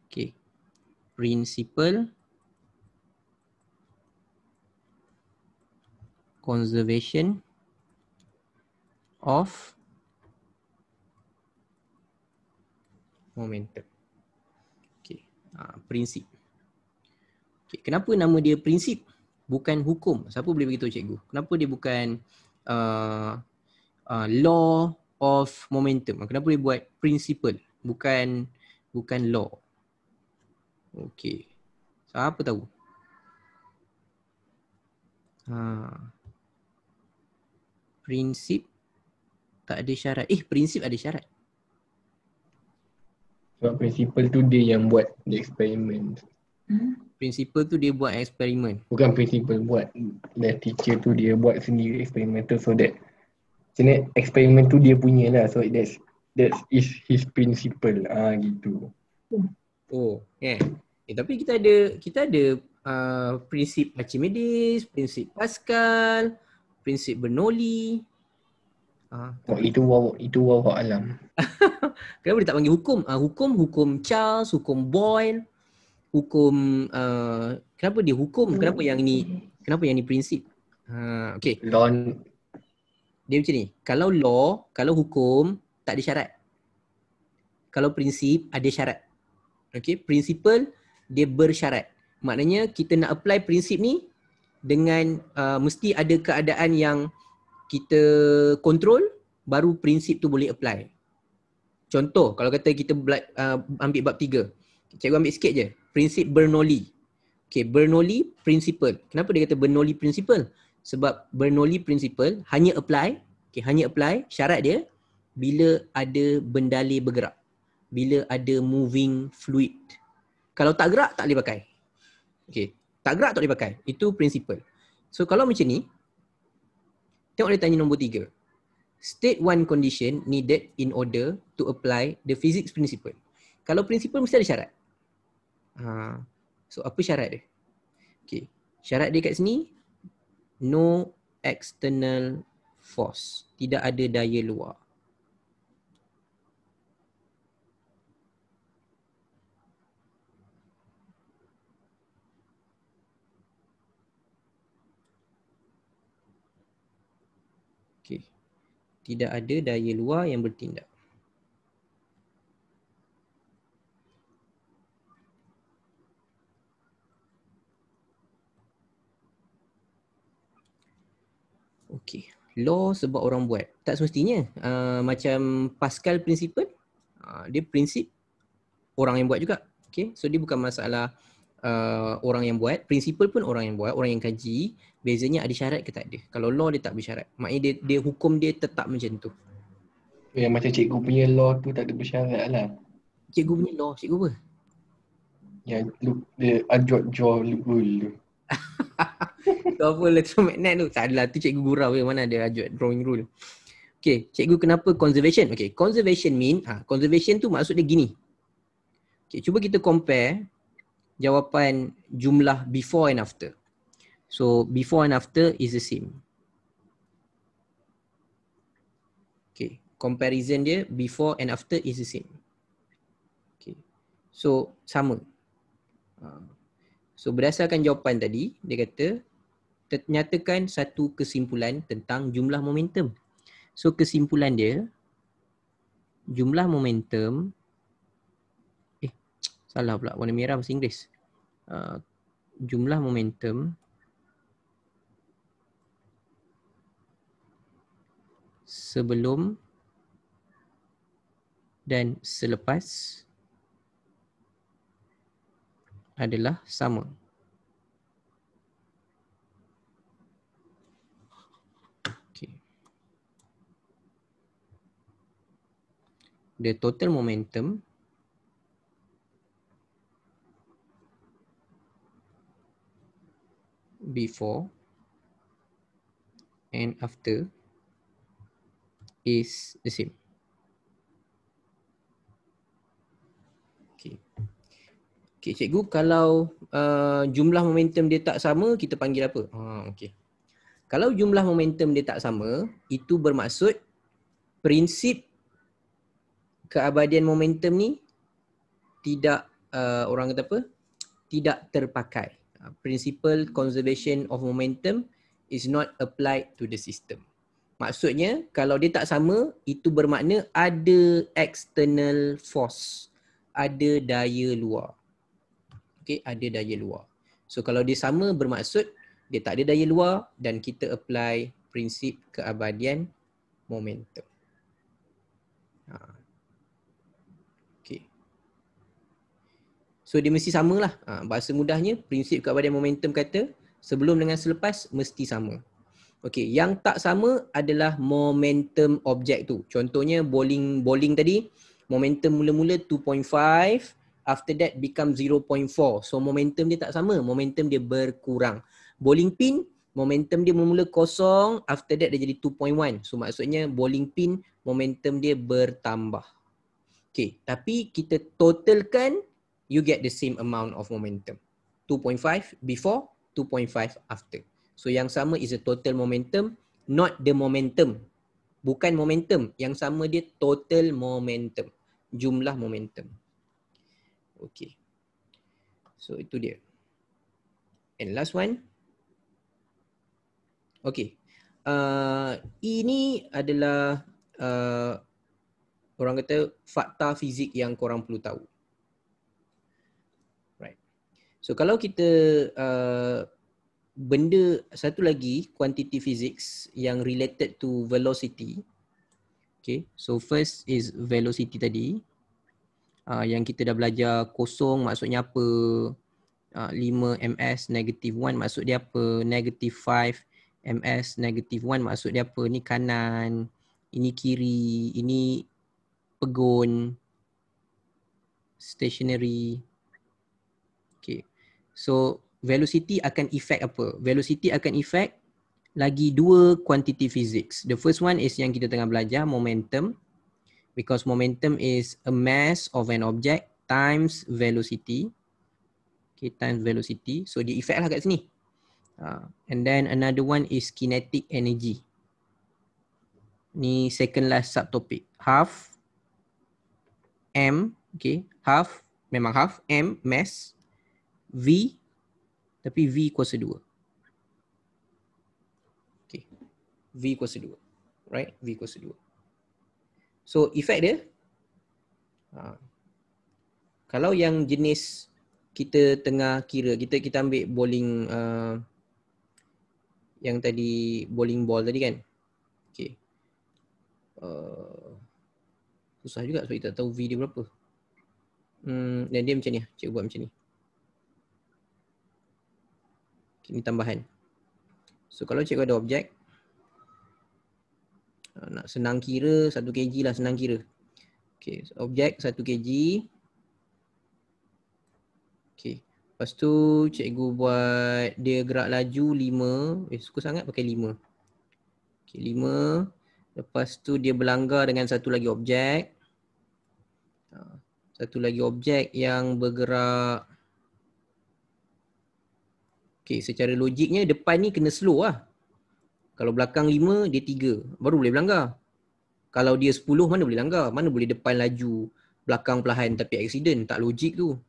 Okay, principle conservation of momentum. Okay, prinsip. Okay, kenapa nama dia prinsip? Bukan hukum. Siapa boleh beritahu cikgu? Kenapa dia bukan law of momentum? Kenapa dia buat principle? Bukan law. Okay. Siapa tahu? Prinsip tak ada syarat. Prinsip ada syarat. Sebab principle tu dia yang buat the experiment. Principle tu dia buat eksperimen. Bukan principle buat. The teacher tu dia buat sendiri eksperimen tu so that sebenarnya eksperimen tu dia punya lah. So that is his principle. Gitu. Oh, tapi kita ada prinsip Archimedes, prinsip Pascal, prinsip Bernoulli. Itu wallahu alam. Kenapa dia tak panggil hukum? Hukum Charles, hukum Boyle, hukum kenapa dia hukum? Kenapa yang ni prinsip? Okay. Law Dia macam ni. Kalau law, kalau hukum tak ada syarat. Kalau prinsip ada syarat. Okay, principle dia bersyarat. Maknanya kita nak apply prinsip ni dengan mesti ada keadaan yang kita kontrol, baru prinsip tu boleh apply. Contoh, kalau kata kita ambil bab 3. Cikgu ambil sikit je. Prinsip Bernoulli. Okay, Bernoulli principle. Kenapa dia kata Bernoulli principle? Sebab Bernoulli principle hanya apply, syarat dia bila ada bendalih bergerak. Bila ada moving fluid. Kalau tak gerak, tak boleh pakai. Okay. Tak gerak, tak boleh pakai. Itu principle. So, kalau macam ni, tengok dia tanya nombor 3. State one condition needed in order to apply the physics principle. Kalau principle mesti ada syarat. So, apa syarat dia? Okay. Syarat dia kat sini, no external force. Tidak ada daya luar. Okay. Tidak ada daya luar yang bertindak. Okay. Law sebab orang buat. Tak semestinya. Macam Pascal principle, dia prinsip orang yang buat juga. Okay. So dia bukan masalah orang yang buat. Principle pun orang yang buat, orang yang kaji. Bezanya ada syarat ke tak ada. Kalau law dia tak bersyarat. Maknanya dia hukum dia tetap macam tu. Yang macam cikgu punya law tu tak ada bersyarat lah. Cikgu punya law, cikgu apa? Yang the adjot jaw rule tu. Tu apa electromagnet tu? Tak adalah, tu cikgu gurau je. Mana ada ajut drawing rule. Okay, cikgu kenapa conservation? Okay, conservation conservation tu maksud dia gini. Okay, cuba kita compare jawapan jumlah before and after. So, before and after is the same. Okay, comparison dia before and after is the same. Okay, so sama. So, berdasarkan jawapan tadi, dia kata nyatakan satu kesimpulan tentang jumlah momentum. So, kesimpulan dia jumlah momentum, salah pula, warna merah bahasa Inggeris. Jumlah momentum sebelum dan selepas adalah sama. Okay. The total momentum before and after is the same. Okay. Okay, cikgu, kalau jumlah momentum dia tak sama, kita panggil apa? Okay. Kalau jumlah momentum dia tak sama, itu bermaksud prinsip keabadian momentum ni tidak orang kata apa? Tidak terpakai. Principle conservation of momentum is not applied to the system. Maksudnya kalau dia tak sama, itu bermakna ada external force, ada daya luar. Okay, ada daya luar. So kalau dia sama bermaksud dia tak ada daya luar dan kita apply prinsip keabadian momentum. Okay. So dia mesti samalah. Bahasa mudahnya prinsip keabadian momentum kata sebelum dengan selepas mesti sama. Okey, yang tak sama adalah momentum objek tu. Contohnya bowling tadi, momentum mula-mula 2.5, after that become 0.4. So momentum dia tak sama, momentum dia berkurang. Bowling pin, momentum dia mula-mula kosong, after that dia jadi 2.1. So maksudnya bowling pin momentum dia bertambah. Okey, tapi kita totalkan, you get the same amount of momentum. 2.5 before, 2.5 after. So yang sama is the total momentum, not the momentum. Bukan momentum, yang sama dia total momentum. Jumlah momentum. Okay. So itu dia. And last one. Okay. Ini adalah orang kata fakta fizik yang korang perlu tahu. Right. So kalau kita benda satu lagi quantity physics yang related to velocity. Okay, so first is velocity tadi. Yang kita dah belajar, kosong maksudnya apa, 5 ms negative 1 maksud dia apa, negative 5 ms negative 1 maksud dia apa. Ni kanan, ini kiri, ini pegun, stationary. Okay, so velocity akan effect apa? Velocity akan effect lagi dua quantity physics. The first one is yang kita tengah belajar, momentum. Because momentum is a mass of an object times velocity. Okay, times velocity. So dia effect lah kat sini. And then another one is kinetic energy. Ni second last subtopic. Half m, okay, half, memang half, m, mass, v, tapi V kuasa 2. Okay. V kuasa 2. Right? V kuasa 2. So effect dia, kalau yang jenis kita tengah kira, kita ambil bowling, yang tadi bowling ball tadi kan. Okay. Susah juga sebab kita tak tahu V dia berapa. Dan dia macam ni, cikgu buat macam ni. Ini tambahan. So kalau cikgu ada objek, nak senang kira 1 kg lah, senang kira. Okay, so objek 1 kg. Okay, lepas tu cikgu buat dia gerak laju 5. Suka sangat pakai 5. Okay, 5. Lepas tu dia berlanggar dengan satu lagi objek. Satu lagi objek yang bergerak. Okay, secara logiknya depan ni kena slow lah. Kalau belakang 5, dia 3. Baru boleh berlanggar. Kalau dia 10, mana boleh langgar? Mana boleh depan laju, belakang perlahan tapi accident? Tak logik tu.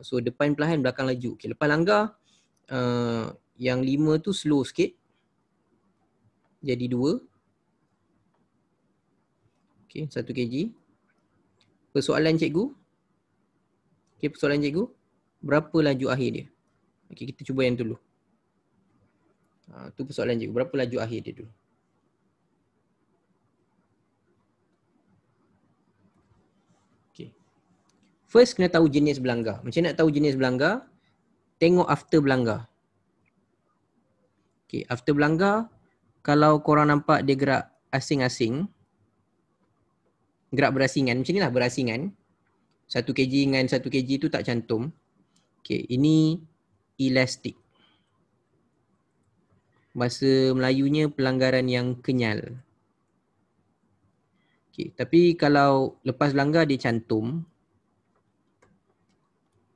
So depan perlahan, belakang laju. Okay, lepas langgar, yang 5 tu slow sikit. Jadi 2. Okay, 1 kg. Persoalan cikgu. Okay, persoalan cikgu. Berapa laju akhir dia? Okay, kita cuba yang dulu. Tu persoalan cikgu. Berapa laju akhir dia dulu? Okay. First kena tahu jenis belanggar. Macam nak tahu jenis belanggar? Tengok after belanggar. Okay, after belanggar, kalau korang nampak dia gerak asing-asing, gerak berasingan, macam ni lah berasingan. 1 kg dengan 1 kg tu tak cantum. Okay, ini elastik. Bahasa Melayunya pelanggaran yang kenyal. Okay, tapi kalau lepas belanggar dia cantum,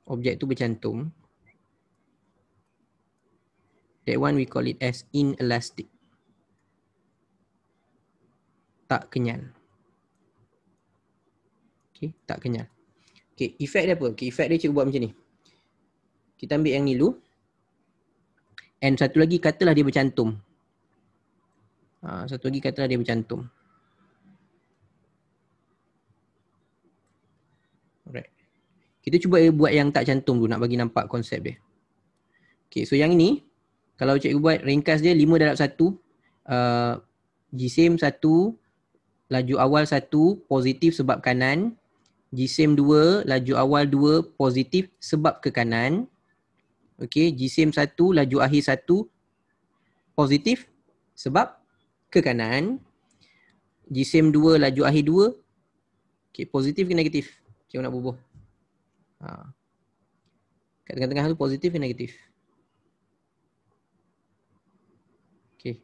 objek tu bercantum, that one we call it as inelastic. Tak kenyal. Okay, tak kenyal. Okay, efek dia apa? Okay, efek dia cikgu buat macam ni. Kita ambil yang ni dulu. And satu lagi katalah dia bercantum. Satu lagi katalah dia bercantum. Alright. Kita cuba buat yang tak cantum dulu nak bagi nampak konsep dia. Okay, so yang ini, kalau cikgu buat ringkas dia 5/1, jisim 1, laju awal 1, positif sebab kanan. Jisim 2, laju awal 2, positif sebab ke kanan. Okey, jisim 1, laju akhir 1, positif sebab ke kanan. Jisim 2, laju akhir 2, okey, positif ke negatif? Cikgu nak bubuh. Kat tengah-tengah tu positif ke negatif? Okey.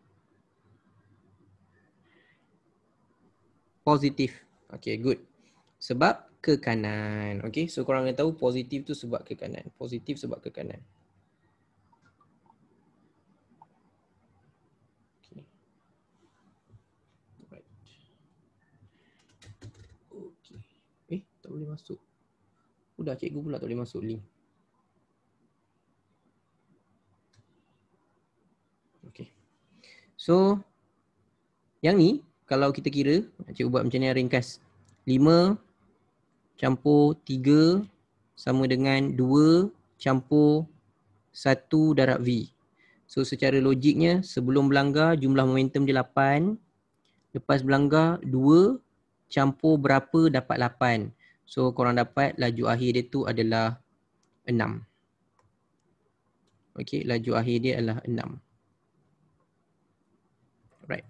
Positif. Okey, good. Sebab ke kanan. Okey, so korang kena tahu positif tu sebab ke kanan. Positif sebab ke kanan. Okay. Right. Okay. Tak boleh masuk. Udah cikgu pula tak boleh masuk link. Okay. So, yang ni kalau kita kira, cikgu buat macam ni ringkas. 5 campur 3 sama dengan 2 campur 1 darab V. So secara logiknya sebelum belanggar jumlah momentum dia 8. Lepas belanggar 2 campur berapa dapat 8. So korang dapat laju akhir dia tu adalah 6. Okey, laju akhir dia adalah 6. Right.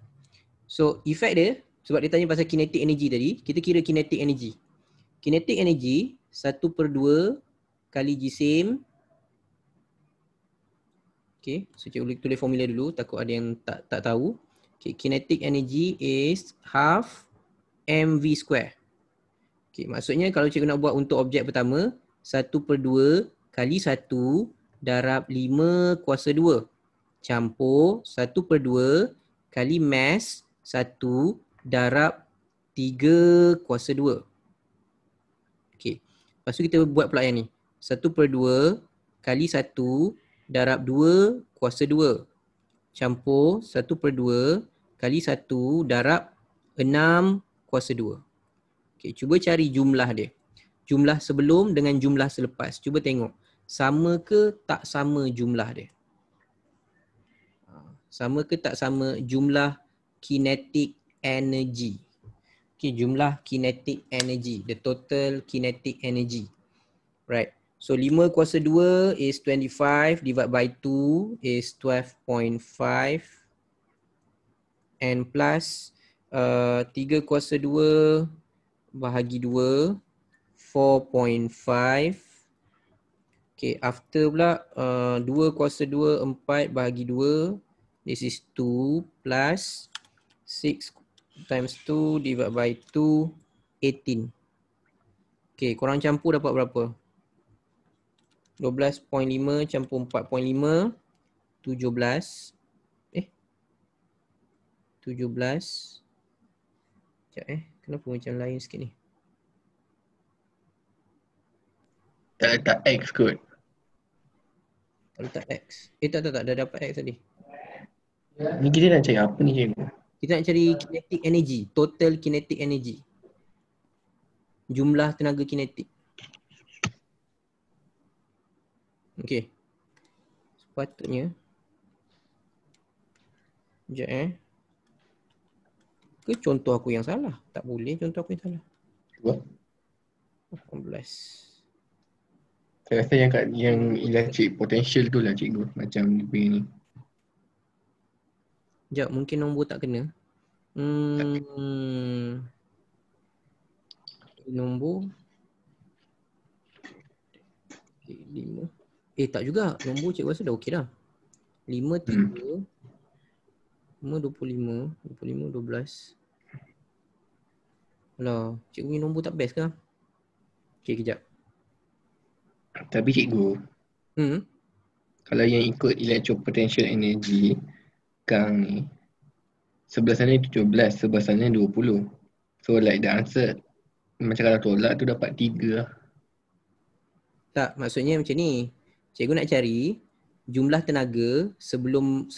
So efek dia, sebab dia tanya pasal kinetic energy tadi, kita kira kinetic energy. Kinetic energy 1/2 kali jisim. Okay, so cikgu tulis formula dulu, takut ada yang tak tahu. Okay, kinetic energy is half mv square. Okay, maksudnya kalau cikgu nak buat untuk objek pertama, 1/2 kali 1 darab 5 kuasa 2 campur 1/2 kali mass 1 darab 3 kuasa 2. Okay. Lepas tu kita buat pula yang ni. 1/2 kali 1 darab 2 kuasa 2 campur 1/2 kali 1 darab 6 kuasa 2. Okay, cuba cari jumlah dia. Jumlah sebelum dengan jumlah selepas. Cuba tengok. Sama ke tak sama jumlah dia? Sama ke tak sama jumlah kinetic energy? Okay, jumlah kinetic energy, the total kinetic energy. Right. So 5 kuasa 2 is 25 divided by 2 is 12.5 and plus 3 kuasa 2 bahagi 2 4.5. Okay, after pula 2 kuasa 2 4 bahagi 2, this is 2 plus 6 times 2 divided by 2, 18. Okay, korang campur dapat berapa? 12.5 campur 4.5, 17. 17. Sekejap kenapa macam lain sikit ni? Tak letak X kot. Tak letak X. Tak, dah dapat X tadi. Ni kita nak cari apa ni cikgu? Kita nak cari kinetic energy, total kinetic energy. jumlah tenaga kinetik. Okey. Sepatutnya sekejap Ke contoh aku yang salah? Tak boleh contoh aku yang salah. Cuba. 18. Saya rasa yang electric potential tu lah cikgu. Macam lebih ni. Sekejap, mungkin nombor tak kena. Nombor okay, 5. Tak juga. Nombor cikgu rasa dah okey dah. 5, 3 5, 25 25, 12. Alah, cikgu punya nombor tak best ke? Okey, kejap. Tapi cikgu, kalau yang ikut electropotential energy Kang ni, sebelah sana 17, sebelah sana 20. So like the answer, macam kalau tolak tu dapat 3 lah. Tak, maksudnya macam ni. Cikgu nak cari jumlah tenaga sebelum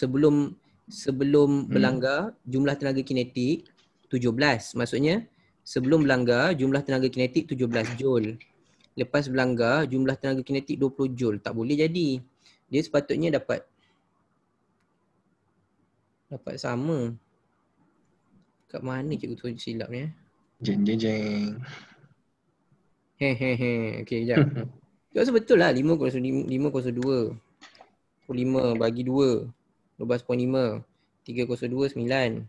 berlanggar, jumlah tenaga kinetik 17. Maksudnya sebelum berlanggar jumlah tenaga kinetik 17 joule. Lepas berlanggar jumlah tenaga kinetik 20 joule. Tak boleh jadi. Dia sepatutnya dapat sama. Kat mana cikgu tu silap ni? Jeng jeng jeng. Okey, sekejap. Cikgu rasa betul lah 5,2. 5 bagi 2. 12.5. 3,2, 9.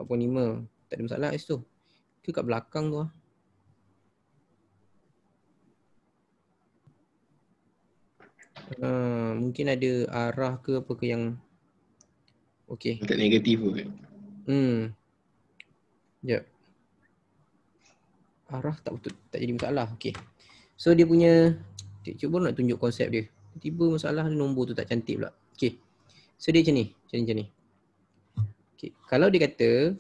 45. Tak ada masalah kat situ. Ke kat belakang tu lah. Mungkin ada arah ke apa ke yang okey. Tak negatif pun. Sekejap. Arah tak betul, tak jadi masalah. Okey. So dia punya, cuba nak tunjuk konsep dia. Tiba masalah nombor tu tak cantik pula. Okey. So dia macam ni. Okey. Kalau dia kata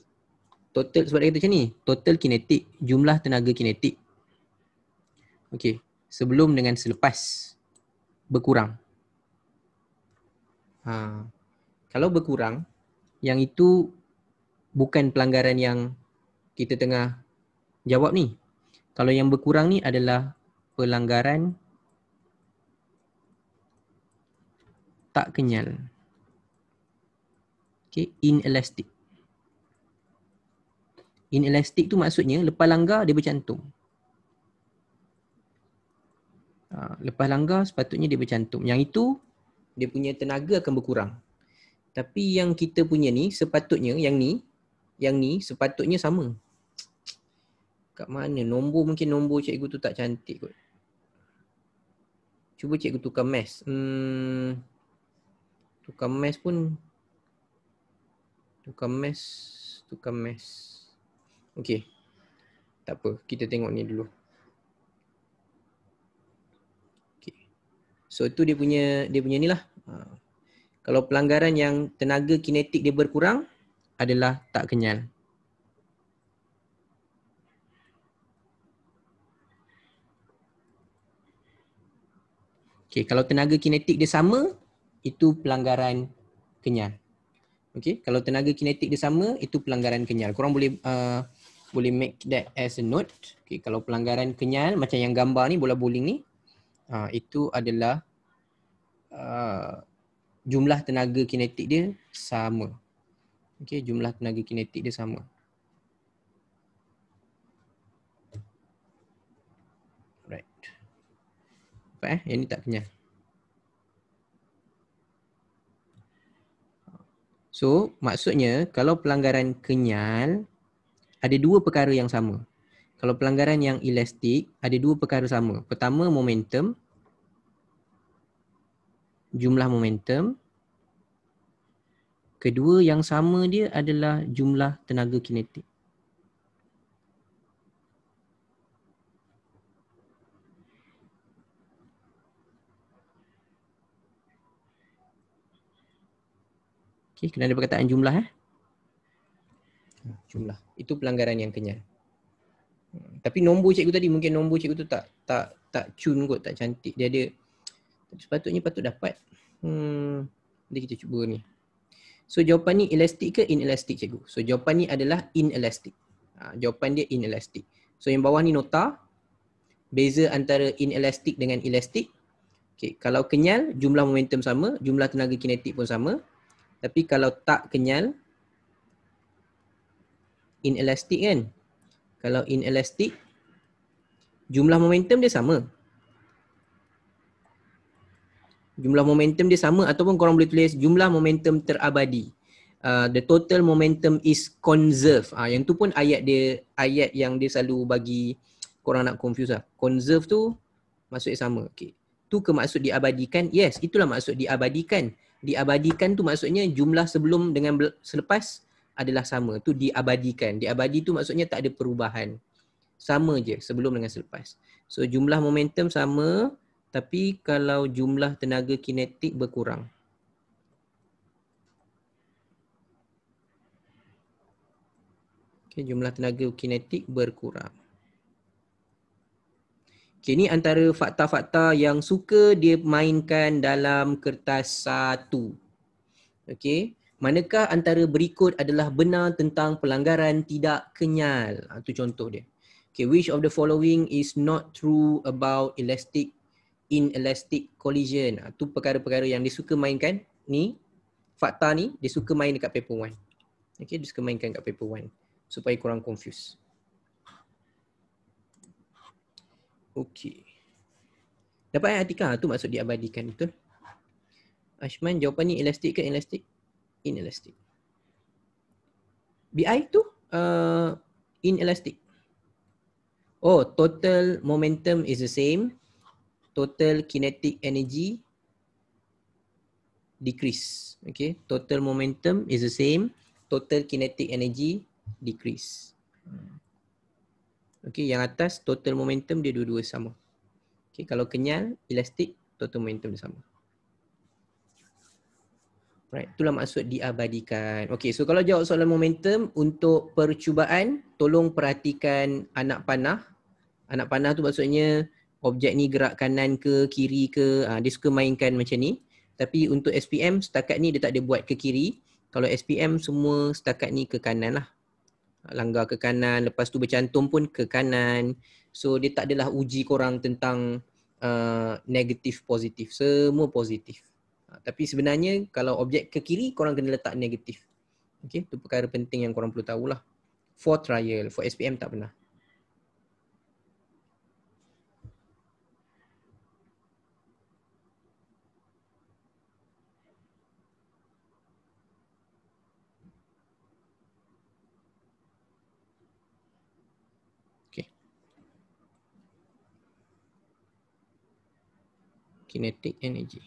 total, sebab dia kata macam ni, total kinetik, jumlah tenaga kinetik. Okey. Sebelum dengan selepas berkurang. Kalau berkurang, yang itu bukan pelanggaran yang kita tengah jawab ni. Kalau yang berkurang ni adalah pelanggaran tak kenyal. Okay, inelastic. Inelastic tu maksudnya lepas langgar dia bercantum. Lepas langgar sepatutnya dia bercantum. Yang itu dia punya tenaga akan berkurang. Tapi yang kita punya ni sepatutnya yang ni sepatutnya sama. Kat mana? Mungkin nombor cikgu tu tak cantik kot. Cuba cikgu tukar math. Tukar math pun. Tukar math. Okey. Tak apa. Kita tengok ni dulu. Okey. So tu dia punya ni lah. Kalau pelanggaran yang tenaga kinetik dia berkurang adalah tak kenyal. Okey, kalau tenaga kinetik dia sama, itu pelanggaran kenyal. Okey, kalau tenaga kinetik dia sama, itu pelanggaran kenyal. Korang boleh make that as a note. Okey, kalau pelanggaran kenyal macam yang gambar ni, bola bowling ni, itu adalah jumlah tenaga kinetik dia sama. Okey, jumlah tenaga kinetik dia sama. Right. Nampak yang ni tak kenyal. So, maksudnya kalau pelanggaran kenyal ada dua perkara yang sama. Kalau pelanggaran yang elastik ada dua perkara sama. Pertama, momentum. Jumlah momentum. Kedua yang sama dia adalah jumlah tenaga kinetik. Okey, kena ada perkataan jumlah jumlah. Itu pelanggaran yang kenyal. Tapi nombor cikgu tadi, mungkin nombor cikgu tu tak cun kot, tak cantik. Dia ada sepatutnya patut dapat. Nanti kita cuba ni. So jawapan ni elastik ke inelastik cikgu? So jawapan ni adalah inelastik. Jawapan dia inelastik. So yang bawah ni nota, beza antara inelastik dengan elastik. Okay, kalau kenyal, jumlah momentum sama, jumlah tenaga kinetik pun sama. Tapi kalau tak kenyal, inelastik kan. Kalau inelastik, jumlah momentum dia sama. Jumlah momentum dia sama ataupun korang boleh tulis jumlah momentum terabadi. The total momentum is conserved. Yang tu pun ayat yang dia selalu bagi korang nak confuse lah. Conserve tu maksudnya sama. Okay. Tu ke maksud diabadikan? Yes, itulah maksud diabadikan. Diabadikan tu maksudnya jumlah sebelum dengan selepas adalah sama. Tu diabadikan. Diabadi tu maksudnya tak ada perubahan. Sama je sebelum dengan selepas. So jumlah momentum sama, tapi kalau jumlah tenaga kinetik berkurang. Okay, jumlah tenaga kinetik berkurang. Okay, ni antara fakta-fakta yang suka dia mainkan dalam kertas 1. Okay, manakah antara berikut adalah benar tentang pelanggaran tidak kenyal? Itu contoh dia. Okay, which of the following is not true about inelastic collision? Itu perkara-perkara yang dia suka mainkan. Ni, fakta ni, dia suka main dekat paper 1. Okay, dia suka mainkan dekat paper 1 supaya korang confuse. Okey. Dapat Atika? Tu maksud diabadikan, betul? Ashman, jawapan ni elastik ke inelastik? Inelastik. BI tu inelastik. Oh, total momentum is the same. Total kinetic energy decrease. Okay, total momentum is the same. Total kinetic energy decrease. Okay, yang atas total momentum dia dua-dua sama. Okay, kalau kenyal, elastik, total momentum dia sama. Right, itulah maksud diabadikan. Okay, so kalau jawab soalan momentum untuk percubaan, tolong perhatikan anak panah. Anak panah tu maksudnya objek ni gerak kanan ke kiri ke, dia suka mainkan macam ni. Tapi untuk SPM setakat ni dia tak ada buat ke kiri. Kalau SPM semua setakat ni ke kanan lah. Langgar ke kanan, lepas tu bercantum pun ke kanan. So dia tak adalah uji korang tentang negatif positif, semua positif. Tapi sebenarnya kalau objek ke kiri korang kena letak negatif. Okay, tu perkara penting yang korang perlu tahulah. For trial, for SPM tak pernah. Kinetic energy.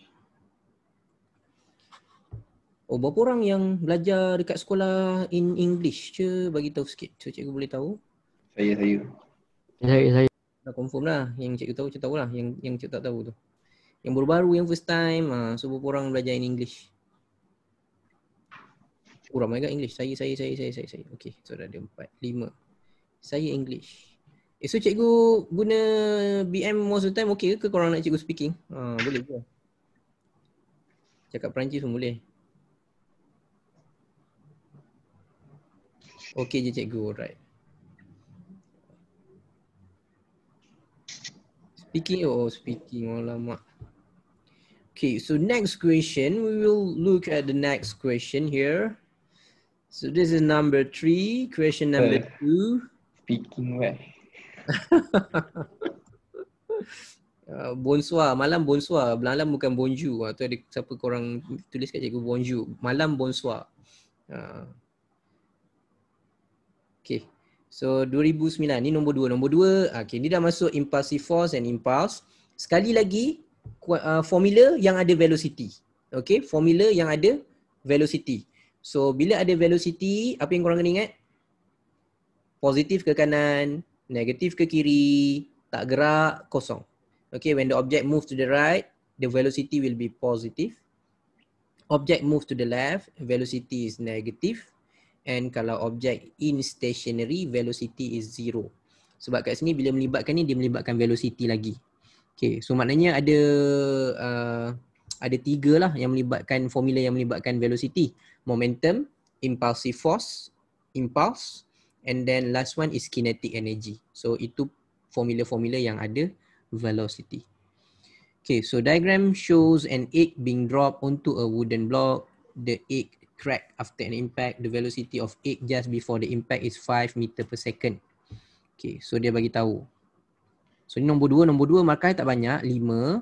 Oh, berapa orang yang belajar dekat sekolah in English je? Bagi tahu sikit. So cikgu boleh tahu? Saya. Dah confirm lah. Yang cikgu tahu, cikgu tahu lah. Yang cikgu tak tahu tu. Yang baru-baru, yang first time. So berapa orang belajar in English? Oh, ramai kat English. Saya. Okay, so dah ada 4, 5. Saya English. So cikgu guna BM most of the time okay ke korang nak cikgu speaking? Boleh ke? Cakap Perancis pun boleh. Okay je cikgu, right. Speaking, alamak. Okay, so next question, we will look at the next question here. So this is number 3, question number 2. Speaking well. Bonsoir, malam bonsoir. Malam bukan bonjour. Tu ada siapa korang tulis kat cikgu bonjour. Malam bonsoir. Okay. So 2009 ni nombor 2. Nombor 2, okay, ni dah masuk impulsive force and impulse. Sekali lagi formula yang ada velocity. Okay, formula yang ada velocity. So bila ada velocity, apa yang korang kena ingat? Positif ke kanan, negatif ke kiri, tak gerak, kosong. Okay, when the object moves to the right, the velocity will be positive. Object moves to the left, velocity is negative. And kalau object in stationary, velocity is 0. Sebab kat sini bila melibatkan ni, dia melibatkan velocity lagi. Okay, so maknanya ada 3 lah yang melibatkan, formula yang melibatkan velocity. Momentum, impulsive force, impulse, And then last one is kinetic energy. So itu formula-formula yang ada velocity. Okay, so diagram shows an egg being dropped onto a wooden block. The egg cracked after an impact. The velocity of egg just before the impact is 5 meter per second. Okay, so dia bagi tahu. So ni nombor 2 markah tak banyak, 5.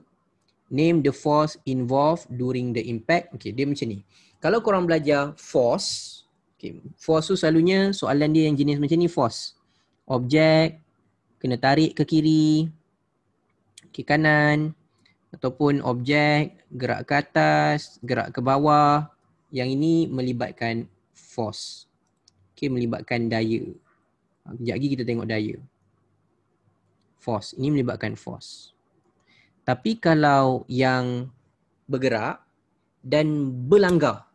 Name the force involved during the impact. Okay, dia macam ni. Kalau korang belajar force, okay, force tu selalunya soalan dia yang jenis macam ni force. Objek kena tarik ke kiri, ke kanan, ataupun objek gerak ke atas, gerak ke bawah. Yang ini melibatkan force. Okay, melibatkan daya. Sekejap lagi kita tengok daya. Force, ini melibatkan force. Tapi kalau yang bergerak dan berlanggar.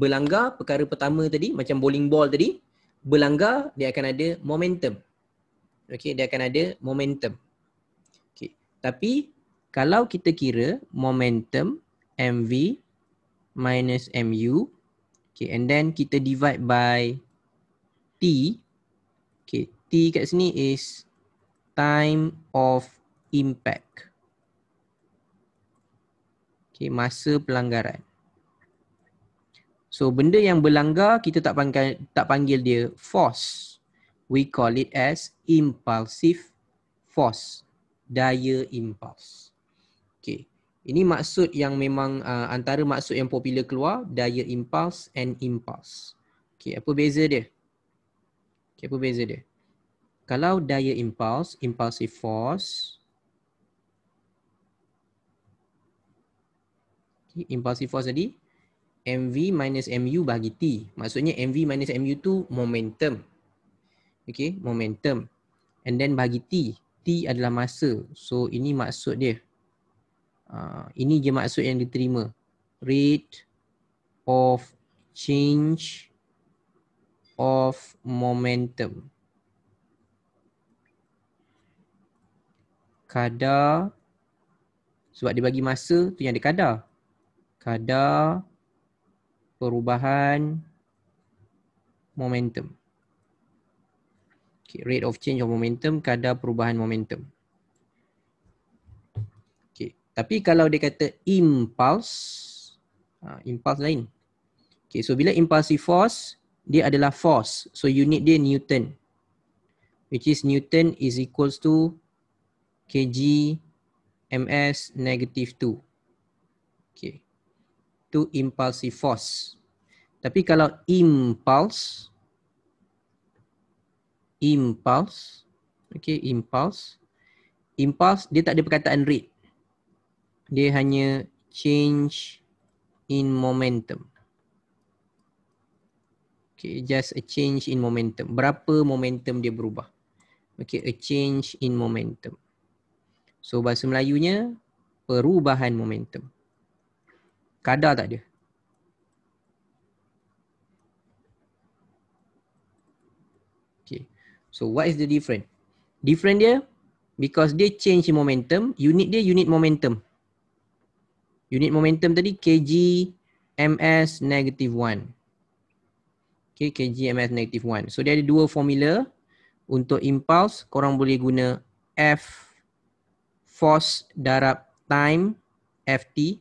Berlanggar perkara pertama tadi, macam bowling ball tadi, berlanggar dia akan ada momentum. Okay, dia akan ada momentum. Okay. Tapi kalau kita kira momentum mv minus mu, okay, and then kita divide by t. Okay, t kat sini is time of impact. Okay, masa pelanggaran. So benda yang berlanggar kita tak panggil dia force. We call it as impulsive force. Daya impuls. Okay. Ini maksud yang memang antara maksud yang popular keluar, daya impuls and impulse. Okay, apa beza dia? Okay, apa beza dia? Kalau daya impuls, impulsive force. Okay, impulsive force tadi, mv minus mu bahagi t. Maksudnya mv minus mu tu momentum. Okay, momentum. And then bahagi t. T adalah masa. So ini maksud dia. Ini je maksud yang diterima. Rate of change of momentum. Kadar, sebab dia bagi masa tu yang dia kadar. Kadar perubahan momentum. Okay, rate of change of momentum, kadar perubahan momentum. Okay, tapi kalau dia kata impulse, impulse lain. Okay, so bila impulsive force, dia adalah force. So unit dia Newton. Which is Newton is equals to kg ms negative 2. Okay. Itu impulsive force. Tapi kalau impulse, okay, impulse dia tak ada perkataan rate. Dia hanya change in momentum. Okay, just a change in momentum. Berapa momentum dia berubah. Okay, a change in momentum. So bahasa Melayunya perubahan momentum. Kadar tak ada. Okay. So what is the difference? Difference dia because dia change in momentum, unit dia unit momentum. Unit momentum tadi kg ms negative 1. Okay, kg ms negative 1. So dia ada dua formula. Untuk impulse, korang boleh guna F force darab time Ft,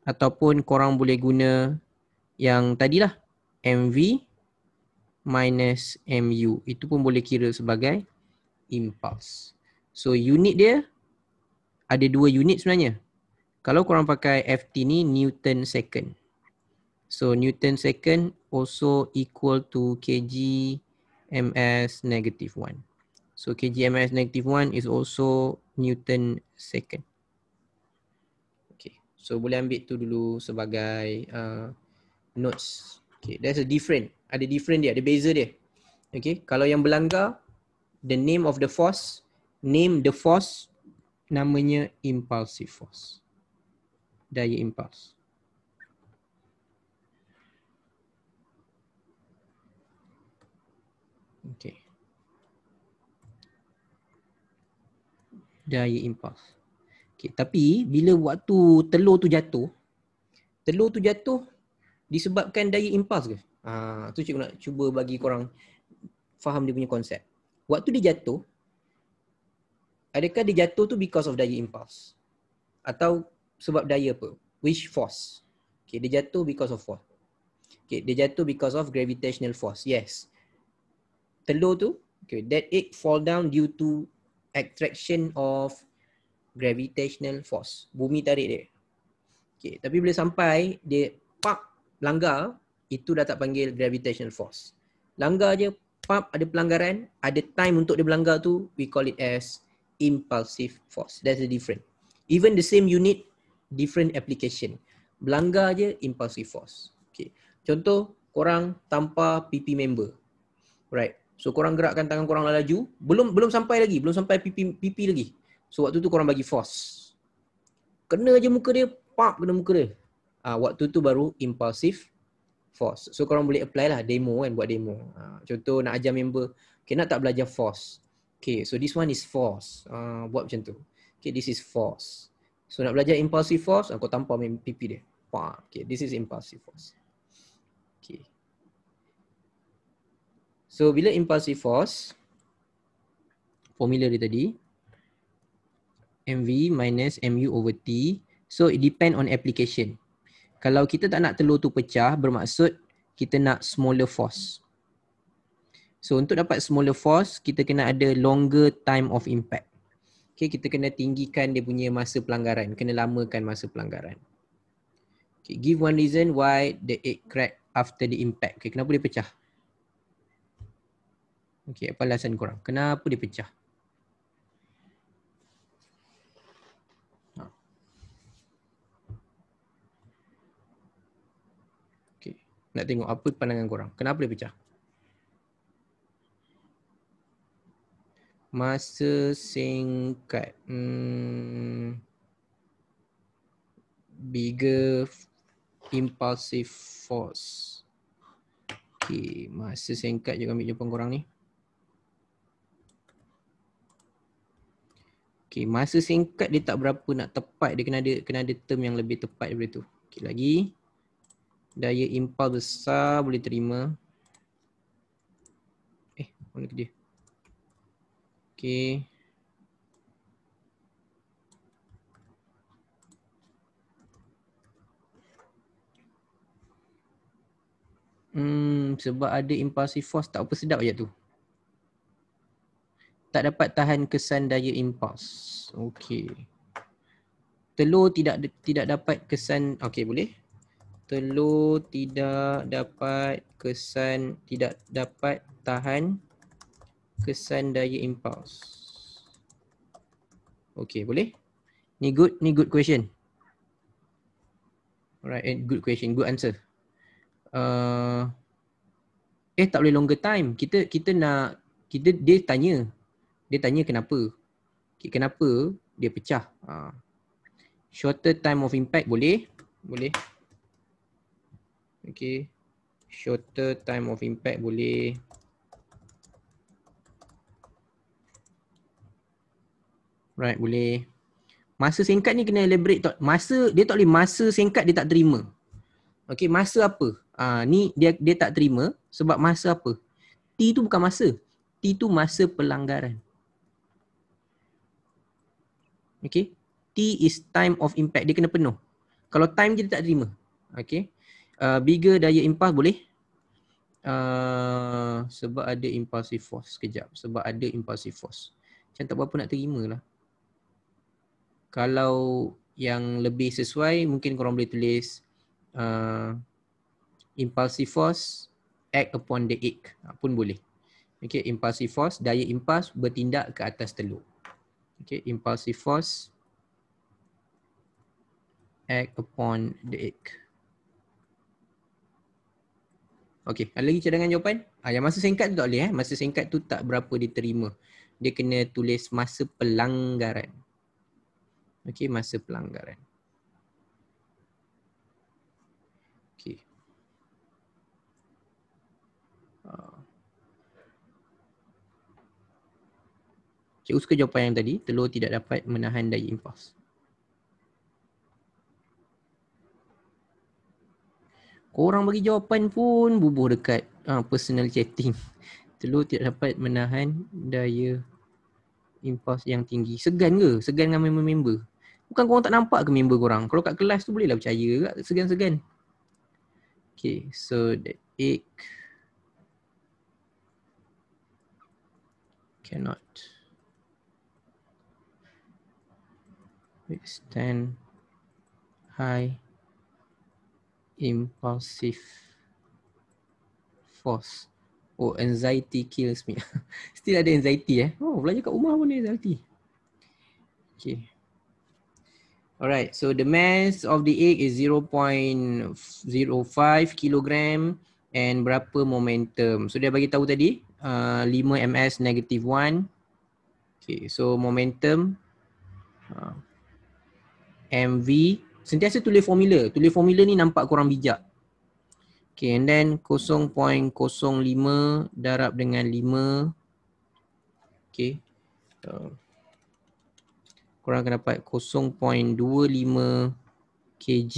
ataupun korang boleh guna yang tadilah mv minus mu. Itu pun boleh kira sebagai impulse. So unit dia ada dua unit sebenarnya. Kalau korang pakai Ft ni Newton second. So Newton second also equal to kg ms negative 1. So kg ms negative 1 is also Newton second. Okay, so boleh ambil tu dulu sebagai notes. Okay, there's a different. Ada different dia, ada beza dia. Okay, kalau yang berlanggar, the name of the force, name the force, namanya impulsive force. Daya impuls. Okay. Daya impuls. Okay, tapi bila waktu telur tu jatuh disebabkan daya impuls ke? Tu cikgu nak cuba bagi korang faham dia punya konsep. Waktu dia jatuh, adakah dia jatuh tu because of daya impulse? Atau sebab daya apa? Which force? Okay, dia jatuh because of force. Okay, dia jatuh because of gravitational force. Yes. Telur tu, okay, that egg fall down due to attraction of gravitational force. Bumi tarik dia. Okay, tapi bila sampai, dia langgar, itu dah tak panggil gravitational force. Langgar je, ada pelanggaran, ada time untuk dia melanggar tu, we call it as impulsive force. That's the difference. Even the same unit, different application. Melanggar je, impulsive force. Okay. Contoh, korang tampar PP member. Right. So korang gerakkan tangan korang laju, belum sampai pipi lagi. So waktu tu korang bagi force. Kena je muka dia, kena muka dia. Waktu tu baru impulsive force. So korang boleh apply lah demo kan, buat demo. Contoh nak ajar member, okay, nak tak belajar force. Okay, so this one is force. Buat macam tu. Okay, this is force. So nak belajar impulsive force, kau tampar pipi dia. Okay, this is impulsive force. Okay. So bila impulsive force, formula dia tadi, mv minus mu over t. So it depend on application. Kalau kita tak nak telur tu pecah, bermaksud kita nak smaller force. So untuk dapat smaller force, kita kena ada longer time of impact. Okay, kita kena tinggikan dia punya masa pelanggaran, kena lamakan masa pelanggaran. Okay, give one reason why the egg crack after the impact. Okay, kenapa dia pecah? Okay, apa alasan korang? Kenapa dia pecah? Okay, nak tengok apa pandangan korang. Kenapa dia pecah? Masa singkat. Bigger impulsive force. Okay, masa singkat je ambil jawapan korang ni. Okay, masa singkat dia tak berapa nak tepat. Dia kena ada term yang lebih tepat daripada tu. Okay, lagi. Daya impuls besar boleh terima. Mana ke dia? Okay. Sebab ada impulsive force, tak apa sedap ayat tu. Tak dapat tahan kesan daya impuls. Okay. Telur tidak dapat kesan, okay boleh. Telur tidak dapat tahan kesan daya impuls. Okay, boleh? Ni good question. Alright, good question, good answer. Tak boleh longer time. Dia tanya kenapa? Okay, kenapa dia pecah? Shorter time of impact boleh? Boleh. Okay. Shorter time of impact boleh. Right, boleh. Masa singkat ni kena elaborate. Dia tak boleh masa singkat dia tak terima. Okay, masa apa? Ni dia tak terima sebab masa apa? T tu bukan masa. T tu masa pelanggaran. Okay. T is time of impact. Dia kena penuh. Kalau time je dia tak terima. Okay. Bigger daya impuls boleh? Sebab ada impulsive force. Sekejap. Sebab ada impulsive force. Macam tak berapa nak terima lah. Kalau yang lebih sesuai, mungkin korang boleh tulis impulsive force act upon the egg. Pun boleh. Okay, impulsive force, daya impuls bertindak ke atas telur. Okay, impulsive force act upon the egg. Okay, ada lagi cadangan jawapan? Yang masa singkat tu tak boleh. Masa singkat tu tak berapa diterima. Dia kena tulis masa pelanggaran. Okay, masa pelanggaran. Okay. Cikgu suka jawapan yang tadi, telur tidak dapat menahan daya impuls. Korang bagi jawapan pun bubuh dekat personal chatting. Telur tidak dapat menahan daya impuls yang tinggi. Segan ke? Segan dengan member-member? Bukan korang tak nampak ke member korang? Kalau kat kelas tu bolehlah percaya ke segan-segan. Okay, so the egg cannot withstand high impulsive force. Oh, anxiety kills me. Still ada anxiety Oh, belajar kat rumah pun ada anxiety. Okay. Alright, so the mass of the egg is 0.05 kilogram and berapa momentum? So dia bagi tahu tadi 5 ms negative 1. Okay, so momentum mv. Sentiasa tulis formula. Tulis formula ni nampak korang bijak. Okay, and then 0.05 darab dengan 5. Okay. Korang akan dapat 0.25 kg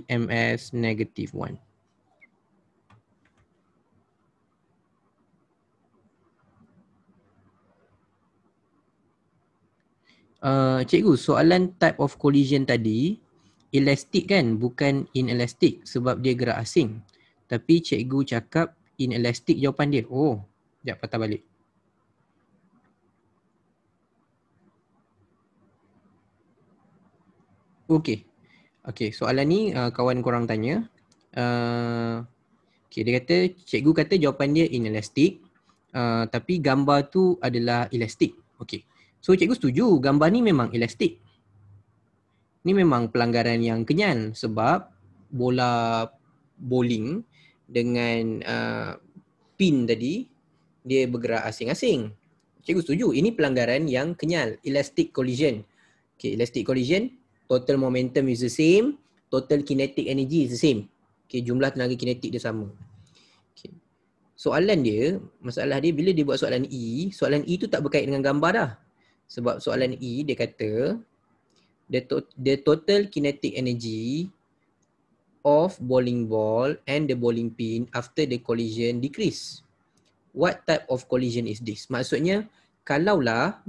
ms negative 1. Cikgu, soalan type of collision tadi elastic kan, bukan inelastic sebab dia gerak asing. Tapi cikgu cakap inelastic jawapan dia. Oh, sekejap patah balik. Okay. Okay, soalan ni kawan korang tanya. Okay, dia kata, cikgu kata jawapan dia inelastic. Tapi gambar tu adalah elastic. Okay. So cikgu setuju, gambar ni memang elastic. Ni memang pelanggaran yang kenyal sebab bola bowling dengan pin tadi dia bergerak asing-asing. Cikgu setuju, ini pelanggaran yang kenyal, elastic collision. Okay, elastic collision, total momentum is the same, total kinetic energy is the same. Okay, jumlah tenaga kinetik dia sama. Okay. Soalan dia, masalah dia bila dia buat soalan E tu tak berkait dengan gambar dah. Sebab soalan E dia kata the total kinetic energy of bowling ball and the bowling pin after the collision decrease. What type of collision is this? Maksudnya kalaulah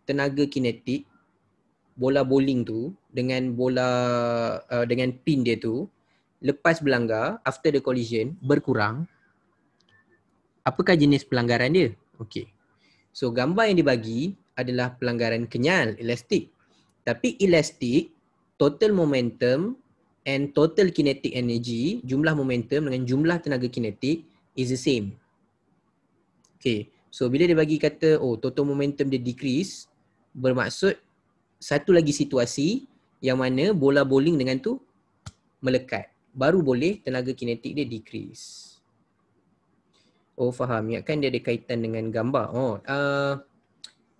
tenaga kinetik bola bowling tu dengan dengan pin dia tu lepas berlanggar after the collision berkurang, apakah jenis pelanggaran dia? Okey. So gambar yang dibagi adalah pelanggaran kenyal, elastik. Tapi elastik, total momentum and total kinetic energy, jumlah momentum dengan jumlah tenaga kinetik is the same. Okay, so bila dia bagi kata, oh total momentum dia decrease, bermaksud satu lagi situasi yang mana bola bowling dengan tu melekat. Baru boleh tenaga kinetik dia decrease. Oh faham, ya kan dia ada kaitan dengan gambar.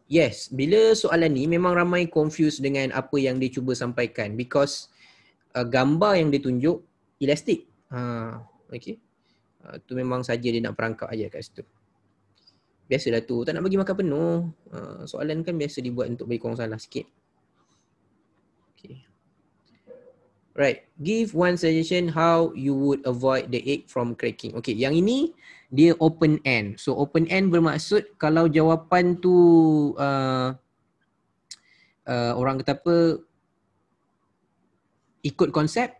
Yes, bila soalan ni memang ramai confused dengan apa yang dia cuba sampaikan because gambar yang dia tunjuk elastik. Okay. Tu memang saja dia nak perangkap aja kat situ. Biasalah tu, tak nak bagi makan penuh. Soalan kan biasa dibuat untuk bagi korang salah sikit. Okay. Right, give one suggestion how you would avoid the egg from cracking. Okay, yang ini dia open end. So open end bermaksud kalau jawapan tu orang kata apa, ikut konsep,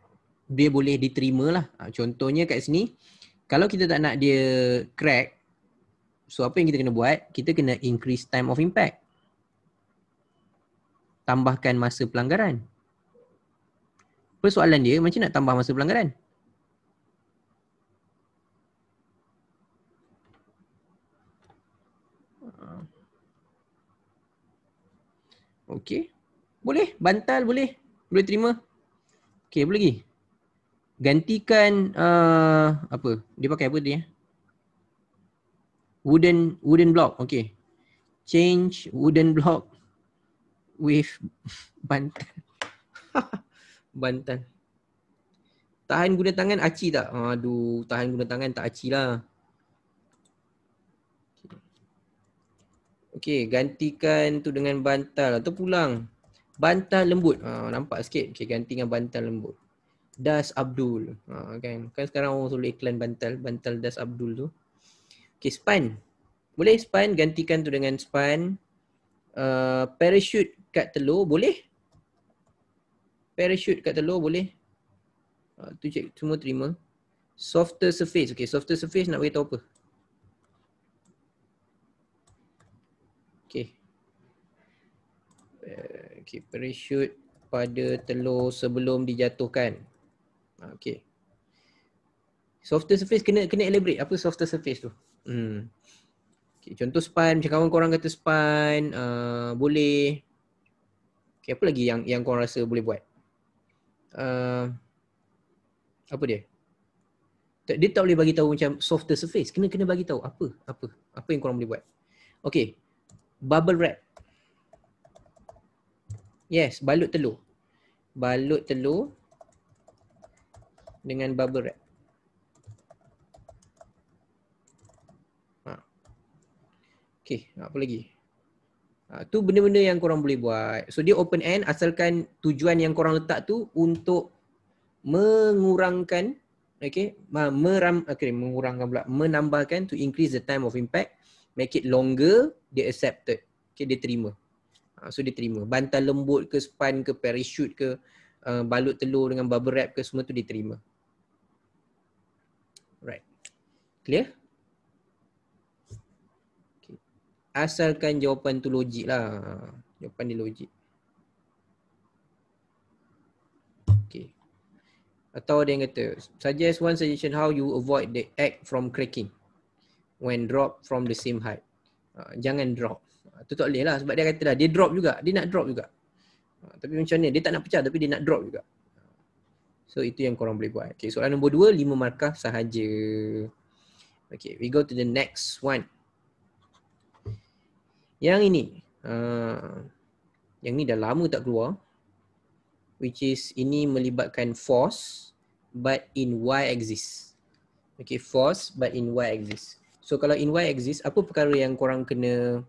dia boleh diterima lah. Contohnya kat sini, kalau kita tak nak dia crack, so apa yang kita kena buat? Kita kena increase time of impact. Tambahkan masa pelanggaran. Persoalan dia macam nak tambah masa pelanggaran? Okey. Boleh, bantal boleh. Boleh terima. Okey, apa lagi? Gantikan apa? Dia pakai apa dia? Wooden block. Okey. Change wooden block with bantal. Bantal. Tahan guna tangan aci tak? Aduh, tahan guna tangan tak aci lah. Okey, gantikan tu dengan bantal atau pulang. Bantal lembut. Nampak sikit. Okey, ganti dengan bantal lembut. Das Abdul. Kan sekarang orang selalu iklan bantal Das Abdul tu. Okay, span. Boleh span, gantikan tu dengan span. Parachute kat telur boleh. Parachute kat telur boleh. Tu cek semua terima. Softer surface. Okay, softer surface nak beritahu apa? Okay. Okay, parachute pada telur sebelum dijatuhkan. Okay. Softer surface kena elaborate. Apa softer surface tu? Okay, contoh span, macam kawan korang kata span, boleh. Okay, apa lagi yang korang rasa boleh buat? Apa dia? Dia tak boleh bagi tahu macam softer surface. Kena bagi tahu apa yang korang boleh buat. Okay. Bubble wrap. Yes, balut telur. Balut telur dengan bubble wrap. Okay, apa lagi? Tu benda-benda yang korang boleh buat. So dia open end asalkan tujuan yang korang letak tu untuk mengurangkan, mengurangkan pula, menambahkan to increase the time of impact, make it longer, dia accepted. Okay, dia terima. So dia terima. Bantal lembut ke, span ke, parachute ke, balut telur dengan bubble wrap ke, semua tu dia terima. Right. Clear? Okay. Asalkan jawapan tu logik lah. Jawapan dia logik. Okay. Atau ada yang kata, suggest one suggestion how you avoid the egg from cracking when drop from the same height. Jangan drop. Tu tak boleh lah sebab dia kata dah, dia drop juga. Dia nak drop juga. Tapi macam mana? Dia tak nak pecah tapi dia nak drop juga. So itu yang korang boleh buat. Okay, soalan nombor 2, 5 markah sahaja. Okay, we go to the next one. Yang ini. Yang ni dah lama tak keluar. Which is ini melibatkan force but in y-axis. Okay, force but in y-axis. So kalau in y-axis, apa perkara yang korang kena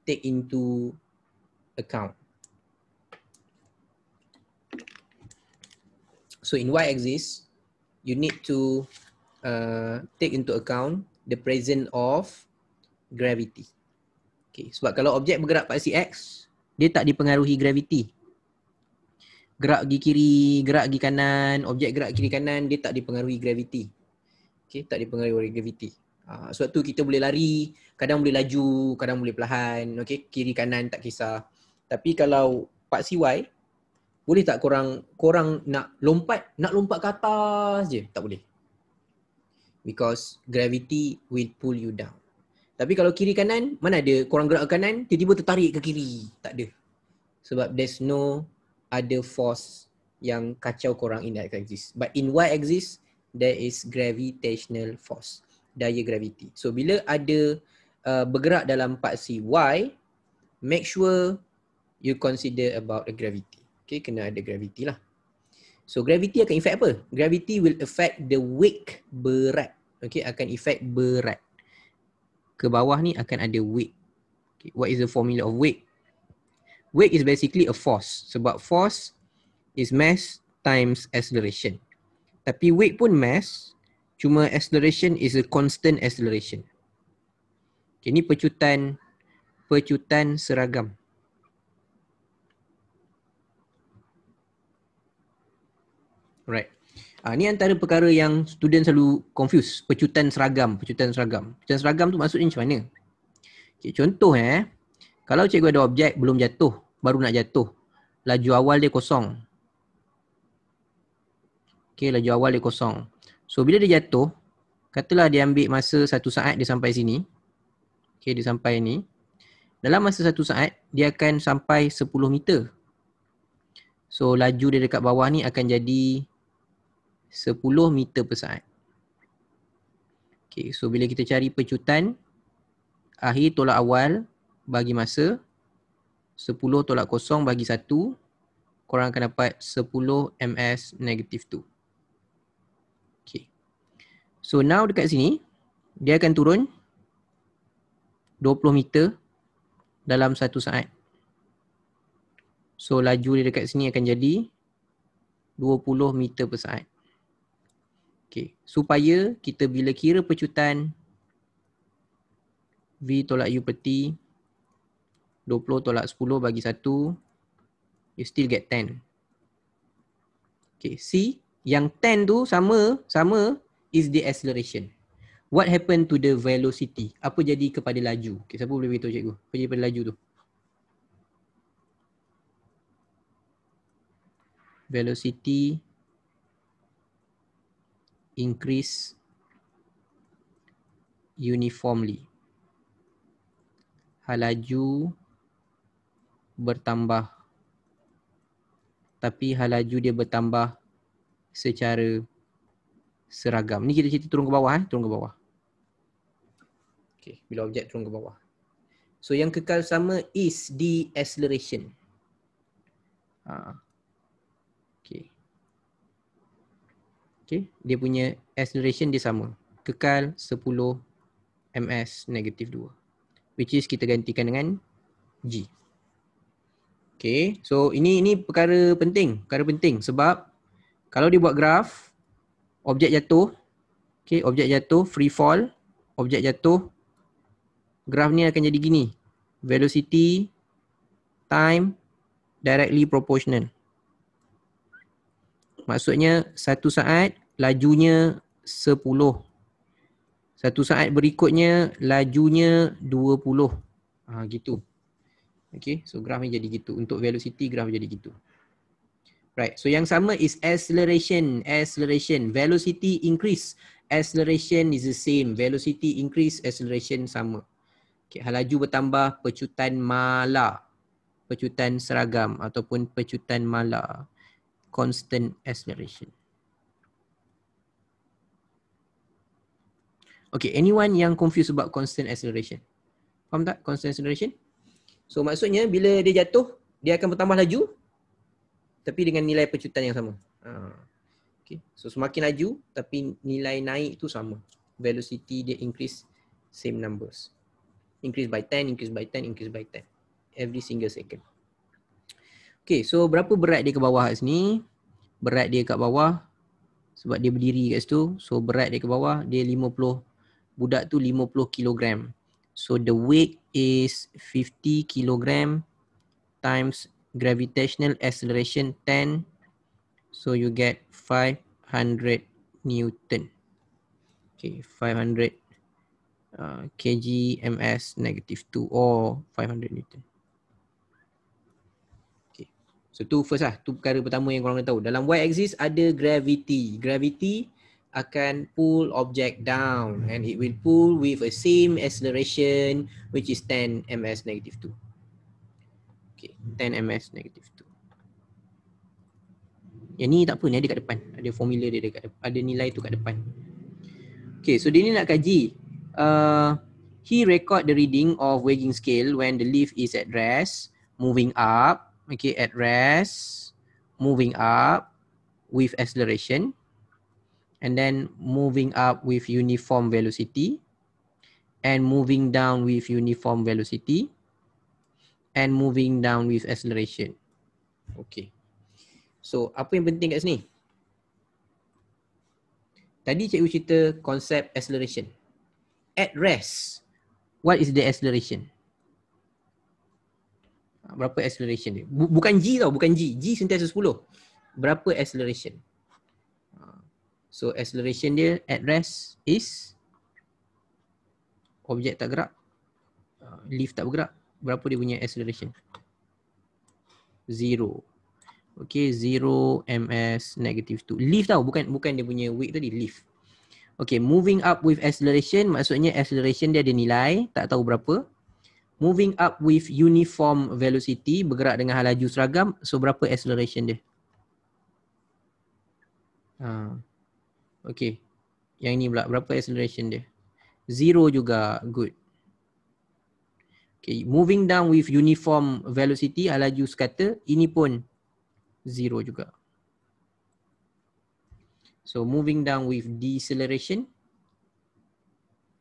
take into account? So in y-axis, you need to take into account the presence of gravity. Okay, sebab kalau objek bergerak pada aksi X, dia tak dipengaruhi gravity. Gerak pergi kiri, gerak pergi kanan, objek gerak kiri kanan, dia tak dipengaruhi gravity. Okay, tak dipengaruhi oleh gravity. Sebab tu kita boleh lari, kadang boleh laju, kadang boleh perlahan, okay, kiri kanan tak kisah. Tapi kalau paksi Y, boleh tak korang nak lompat ke atas je? Tak boleh. Because gravity will pull you down. Tapi kalau kiri kanan, mana ada korang gerak ke kanan, tiba-tiba tertarik ke kiri? Tak ada. Sebab there's no other force yang kacau korang in that axis. But in y-axis, there is gravitational force. Daya gravity. So bila ada bergerak dalam paksi Y, make sure you consider about the gravity. Okay, kena ada gravity lah. So gravity akan effect apa? Gravity will affect the weight, berat. Okay, akan effect berat. Ke bawah ni akan ada weight. Okay, what is the formula of weight? Weight is basically a force. Sebab force is mass times acceleration. Tapi weight pun mass, cuma acceleration is a constant acceleration. Okay, ini pecutan seragam. Right. Ni antara perkara yang student selalu confuse. Pecutan seragam. Pecutan seragam tu maksudnya macam mana? Okay, contoh kalau cikgu ada objek belum jatuh, baru nak jatuh. Laju awal dia kosong. Okay, laju awal dia kosong. So bila dia jatuh, katalah dia ambil masa 1 saat dia sampai sini. Okay, dia sampai ni. Dalam masa 1 saat, dia akan sampai 10 meter. So laju dia dekat bawah ni akan jadi 10 meter per saat. Okay, so bila kita cari pecutan, akhir tolak awal bagi masa, 10 tolak kosong bagi 1, korang akan dapat 10 ms negative 2. Okay. So now dekat sini, dia akan turun 20 meter dalam 1 saat. So laju dia dekat sini akan jadi 20 meter per saat. Okay. Supaya kita bila kira pecutan V tolak U per T 20 tolak 10 bagi 1, you still get 10. Okay, C, yang 10 tu sama is the acceleration. What happened to the velocity? Apa jadi kepada laju? Okay, siapa boleh beritahu cikgu? Apa jadi pada laju tu? Velocity increase uniformly. Laju bertambah, tapi laju dia bertambah secara seragam. Ni kita cerita turun ke bawah, turun ke bawah. Okay, bila objek turun ke bawah. So yang kekal sama is the acceleration. Okay. Okay, dia punya acceleration dia sama. Kekal 10 ms negatif 2. Which is kita gantikan dengan G. Okay, so ini perkara penting sebab kalau dia buat graf, objek jatuh, okay, objek jatuh, free fall, objek jatuh, graf ni akan jadi gini. Velocity, time, directly proportional. Maksudnya satu saat lajunya 10. Satu saat berikutnya lajunya 20. Gitu. Okay, so graf ni jadi gitu. Untuk velocity graf jadi gitu. Right, so yang sama is acceleration. Velocity increase. Acceleration is the same. Velocity increase, acceleration sama. Okay, laju bertambah, pecutan mala. Pecutan seragam ataupun pecutan mala. Constant acceleration. Okay, anyone yang confused about constant acceleration? Faham tak constant acceleration? So maksudnya bila dia jatuh, dia akan bertambah laju tapi dengan nilai pecutan yang sama. Okay. So semakin laju tapi nilai naik tu sama. Velocity dia increase same numbers. Increase by 10, increase by 10, increase by 10. Every single second. Okay, so berapa berat dia ke bawah kat sini? Berat dia kat bawah sebab dia berdiri kat situ. So berat dia ke bawah dia 50. Budak tu 50 kilogram. So the weight is 50 kilogram times gravitational acceleration 10. So you get 500 Newton. Okay, 500 kg ms negative 2 or 500 Newton. Okay, so tu first lah. Tu perkara pertama yang korang kena tahu. Dalam y-axis ada gravity. Gravity akan pull object down and it will pull with a same acceleration which is 10 ms negative 2. Okay, 10 ms negative 2. Yang ni tak apa, ni ada kat depan. Ada formula dia dekat depan. Ada nilai tu kat depan. Okay, so dia ni nak kaji. He record the reading of weighing scale when the lift is at rest, moving up. Okay, at rest, moving up with acceleration. And then moving up with uniform velocity and moving down with uniform velocity and moving down with acceleration. Okay. So, apa yang penting kat sini? Tadi cikgu cerita konsep acceleration. At rest, what is the acceleration? Berapa acceleration dia? Bukan G tau, bukan G. G sentiasa 10. Berapa acceleration? So acceleration dia at rest is objek tak gerak, lift tak bergerak. Berapa dia punya acceleration? 0. Okay, 0 ms negative 2. Lift tau, bukan dia punya weight tadi, lift. Okay, moving up with acceleration maksudnya acceleration dia ada nilai, tak tahu berapa. Moving up with uniform velocity, bergerak dengan laju seragam, so berapa acceleration dia? Okay, yang ni pula berapa acceleration dia? 0 juga, good. Okay, moving down with uniform velocity, laju sekata, ini pun 0 juga. So moving down with deceleration,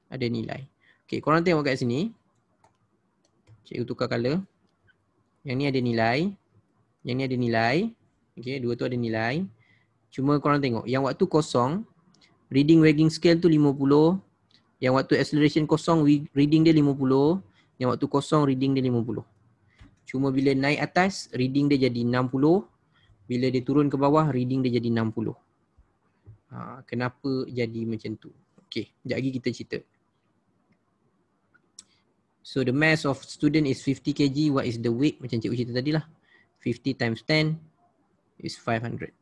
ada nilai. Okay, korang tengok kat sini. Cikgu tukar color. Yang ni ada nilai. Yang ni ada nilai. Okay, dua tu ada nilai. Cuma korang tengok, yang waktu kosong, reading wagging scale tu 50. Yang waktu acceleration kosong reading dia 50. Yang waktu kosong reading dia 50. Cuma bila naik atas reading dia jadi 60. Bila dia turun ke bawah reading dia jadi 60. Kenapa jadi macam tu? Okay, sekejap lagi kita cerita. So the mass of student is 50 kg. What is the weight? Macam cikgu cerita tadi lah. 50 times 10 is 500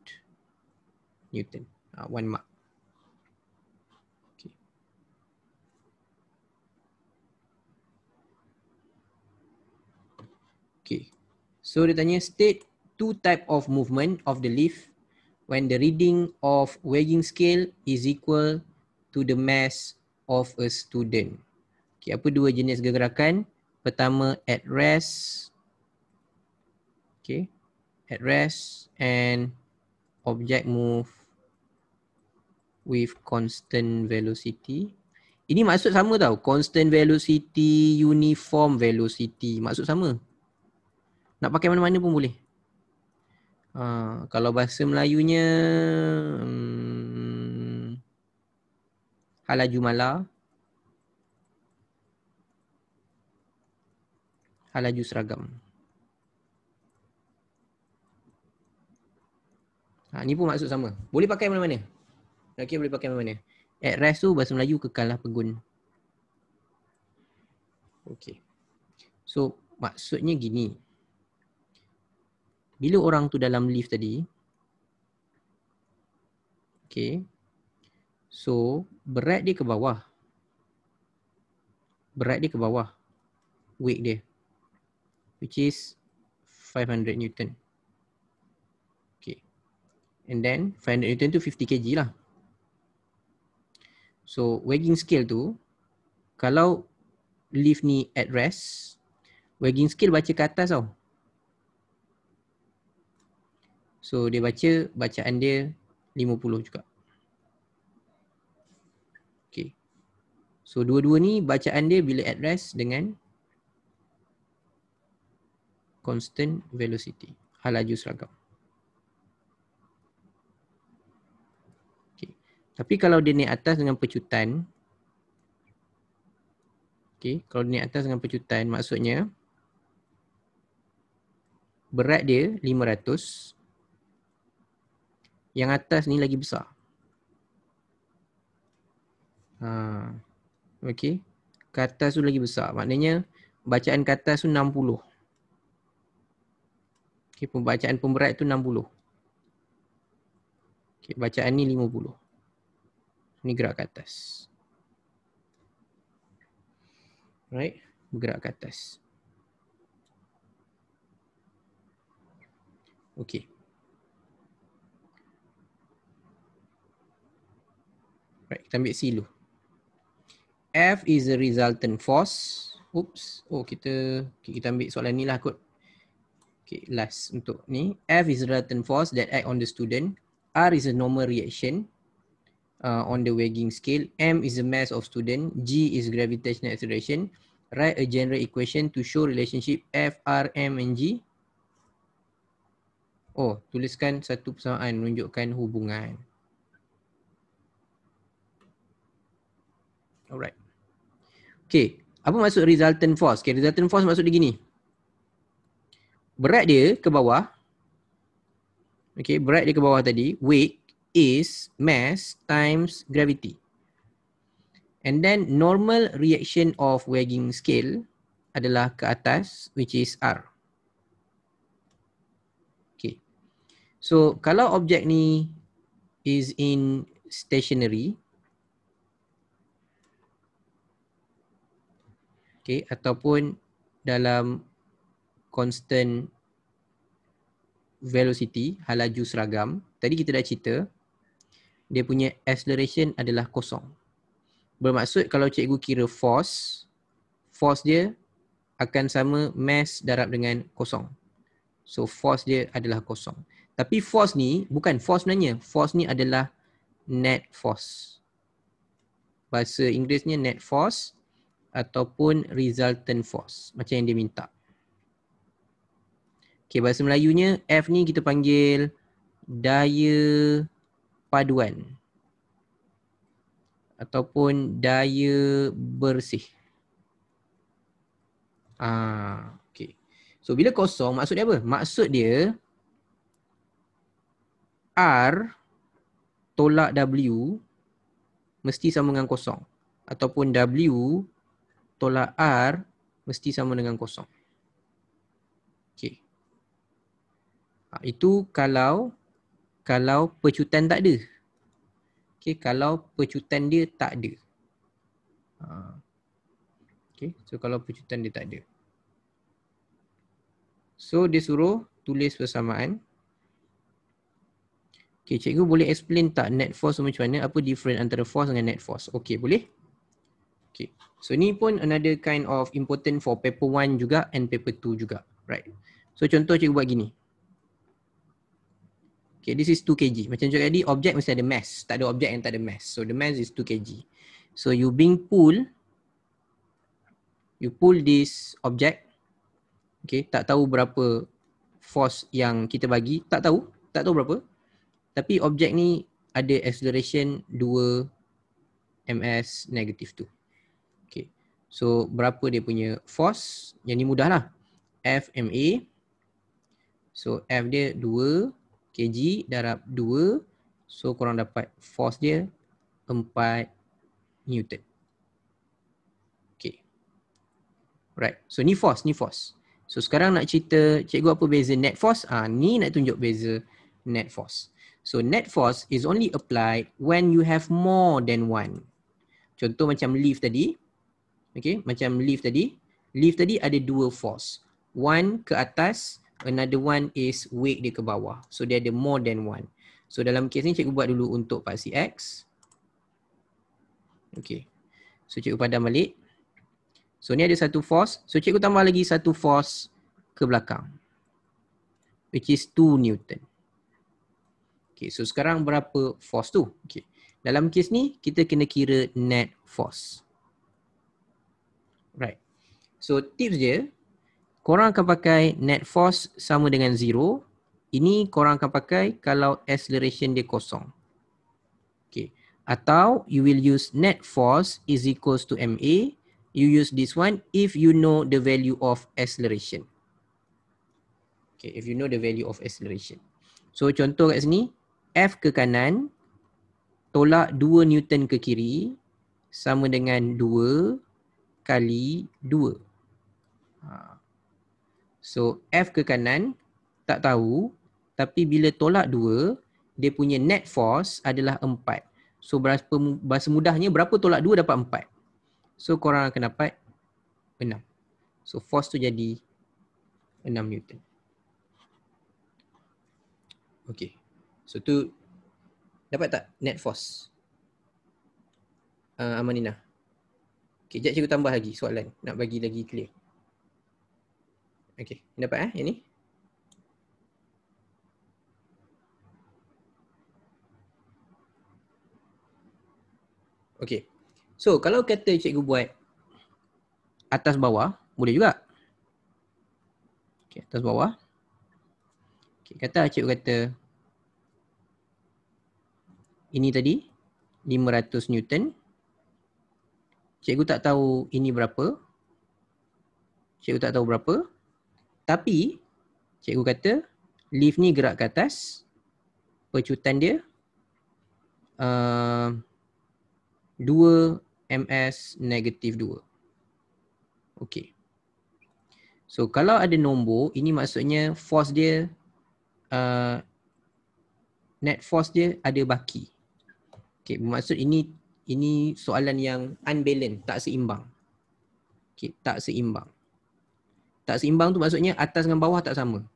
Newton. 1 mark. Okay. Okay. So dia tanya state two type of movement of the lift when the reading of wagging scale is equal to the mass of a student. Okay, apa dua jenis gerakan? Pertama at rest. Okay. At rest and object move with constant velocity. Ini maksud sama tau. Constant velocity, uniform velocity. Maksud sama. Nak pakai mana-mana pun boleh. Kalau bahasa Melayunya halaju mala, halaju seragam. Ni pun maksud sama. Boleh pakai mana-mana. Okay, boleh pakai mana-mana. At rest tu bahasa Melayu kekal lah pegun. Okay. So maksudnya gini. Bila orang tu dalam lift tadi. Okay. So berat dia ke bawah. Berat dia ke bawah. Weight dia. Which is 500 Newton. Okay. And then 500 Newton tu 50 kg lah. So wagging scale tu, kalau lift ni at rest, wagging scale baca ke atas tau. So dia baca, bacaan dia 50 juga. Okay. So dua-dua ni bacaan dia bila at rest dengan constant velocity, halaju seragam. Tapi kalau dia naik atas dengan pecutan, okay, kalau dia naik atas dengan pecutan, maksudnya berat dia 500, yang atas ni lagi besar. Okay, ke atas tu lagi besar, maknanya bacaan ke atas tu 60. Okay, pembacaan pemberat tu 60. Okay, bacaan ni 50. Ni gerak ke atas. Right? Bergerak ke atas. Okay. Right, kita ambil C dulu. F is a resultant force. Oops. Oh, kita ambil soalan ni lah kot. Okay, last untuk ni. F is a resultant force that act on the student. R is a normal reaction on the wagging scale. M is the mass of student. G is gravitational acceleration. Write a general equation to show relationship F, R, M and G. Oh, tuliskan satu persamaan menunjukkan hubungan. Alright. Okay, apa maksud resultant force? Okay, resultant force maksud dia gini. Berat dia ke bawah. Okay, berat dia ke bawah tadi. Weight is mass times gravity. And then normal reaction of wagging scale adalah ke atas, which is R. Okay. So kalau objek ni is in stationary, okay, ataupun dalam constant velocity, halaju seragam, tadi kita dah cerita, dia punya acceleration adalah kosong. Bermaksud kalau cikgu kira force, force dia akan sama mass darab dengan kosong. So force dia adalah kosong. Tapi force ni bukan force sebenarnya. Force ni adalah net force. Bahasa Inggerisnya net force ataupun resultant force. Macam yang dia minta. Okay, bahasa Melayunya F ni kita panggil daya paduan. ataupun daya bersih. Okay. So bila kosong maksud dia apa? Maksud dia R tolak W mesti sama dengan kosong. Ataupun W tolak R mesti sama dengan kosong. Okay. Itu kalau pecutan tak ada. Okay, kalau pecutan dia tak ada. Okay, so kalau pecutan dia tak ada. So dia suruh tulis persamaan. Okay, cikgu boleh explain tak net force macam mana? Apa difference antara force dengan net force? Okay, boleh? Okay, so ni pun another kind of important for paper 1 juga and paper 2 juga. Right. So contoh cikgu buat gini. Okay, this is 2 kg. Macam cikgu tadi, objek mesti ada mass. Tak ada objek yang tak ada mass. So the mass is 2 kg. So you pull this object. Okay, tak tahu berapa force yang kita bagi. Tak tahu berapa. Tapi objek ni ada acceleration 2 ms -2. Okay, so berapa dia punya force? Yang ni mudah lah. F ma. So F dia 2 kg darab 2. So korang dapat force dia 4 Newton. Okay. Right. So ni force. So sekarang nak cerita cikgu apa beza net force? Ni nak tunjuk beza net force. So net force is only applied when you have more than one. Contoh macam lift tadi. Okay, macam lift tadi. Lift tadi ada 2 force. One ke atas, another one is weight dia ke bawah. So dia ada more than one. So dalam kes ni cikgu buat dulu untuk paksi X. Okay. So cikgu padam balik. So ni ada satu force. So cikgu tambah lagi satu force ke belakang. Which is 2 Newton. Okay, so sekarang berapa force tu? Okay. Dalam kes ni kita kena kira net force. Right. So tips dia, korang akan pakai net force sama dengan 0. Ini korang akan pakai kalau acceleration dia kosong. Okay. Atau you will use net force is equals to ma. You use this one if you know the value of acceleration. Okay, if you know the value of acceleration. So contoh kat sini, F ke kanan tolak 2 Newton ke kiri sama dengan 2 kali 2. So F ke kanan tak tahu, tapi bila tolak 2, dia punya net force adalah 4. So bahasa mudahnya berapa tolak 2 dapat 4. So korang akan dapat 6. So force tu jadi 6 Newton. Okay. So tu dapat tak net force? Amanina. Okay, sekejap cikgu tambah lagi soalan. Nak bagi lagi clear. Okay, dapat yang ni? Okay. So kalau kata cikgu buat atas bawah, boleh juga. Okay, atas bawah. Okay, kata cikgu kata ini tadi 500 Newton. Cikgu tak tahu ini berapa. Cikgu tak tahu berapa. Tapi cikgu kata lift ni gerak ke atas. Pecutan dia 2 ms -2. Okey. So kalau ada nombor, ini maksudnya force dia net force dia ada baki. Okey, bermaksud ini soalan yang unbalanced, tak seimbang. Okey, tak seimbang. Tak seimbang tu maksudnya atas dengan bawah tak sama.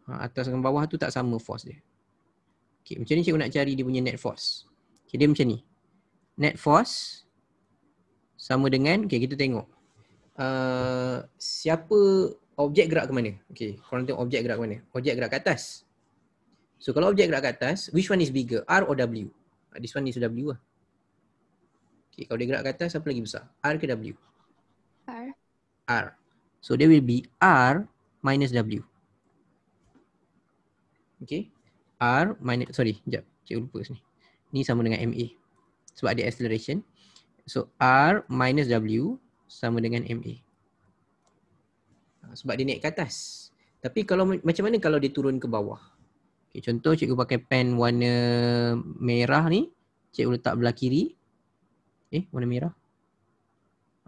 Atas dengan bawah tu tak sama force dia. Okey, macam ni cikgu nak cari dia punya net force. Okey, dia macam ni. Net force sama dengan, okay, kita tengok siapa objek gerak ke mana. Okay, korang tengok objek gerak ke mana. Objek gerak ke atas. So kalau objek gerak ke atas, which one is bigger, R or W? This one is W lah. Okay, kalau dia gerak ke atas, apa lagi besar, R ke W? R. R. So there will be R minus W. Okay, R minus, sorry, sekejap, cikgu lupa sini. Ni sama dengan MA. sebab ada acceleration. So R minus W sama dengan MA. Sebab dia naik ke atas. Tapi kalau macam mana kalau dia turun ke bawah? Okay, contoh cikgu pakai pen warna merah ni. Cikgu letak belah kiri. Warna merah.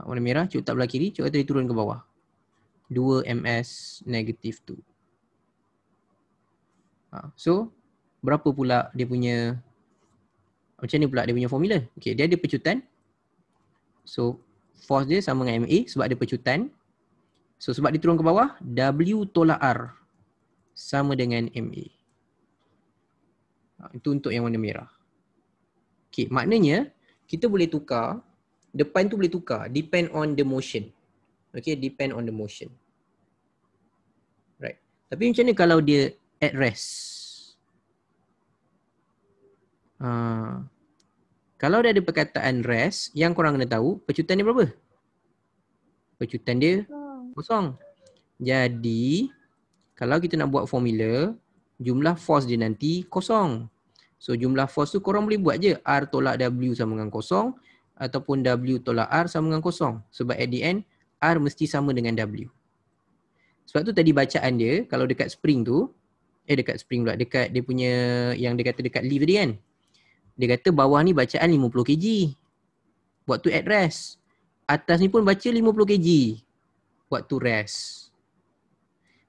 Warna merah, cikgu letak belah kiri. Cikgu kata dia turun ke bawah. 2 ms negative 2. So, berapa pula dia punya, macam ni pula dia punya formula? Okay, dia ada pecutan. So, force dia sama dengan MA sebab ada pecutan. So, sebab dia turun ke bawah, W tolak R sama dengan MA. Itu untuk yang warna merah. Okay, maknanya kita boleh tukar, depan tu boleh tukar, depend on the motion. Okay, depend on the motion. Right. Tapi macam mana kalau dia at rest? Kalau dia ada perkataan rest, yang korang kena tahu, pecutan dia berapa? Pecutan dia kosong. Jadi, kalau kita nak buat formula, jumlah force dia nanti kosong. So, jumlah force tu korang boleh buat je R tolak W sama dengan kosong ataupun W tolak R sama dengan kosong. Sebab at the end, R mesti sama dengan W. Sebab tu tadi bacaan dia, kalau dekat spring tu, dekat spring pula, dekat dia punya, yang dia kata dekat leaf tadi kan. Dia kata bawah ni bacaan 50 kg. Waktu at rest. Atas ni pun baca 50 kg. Waktu rest.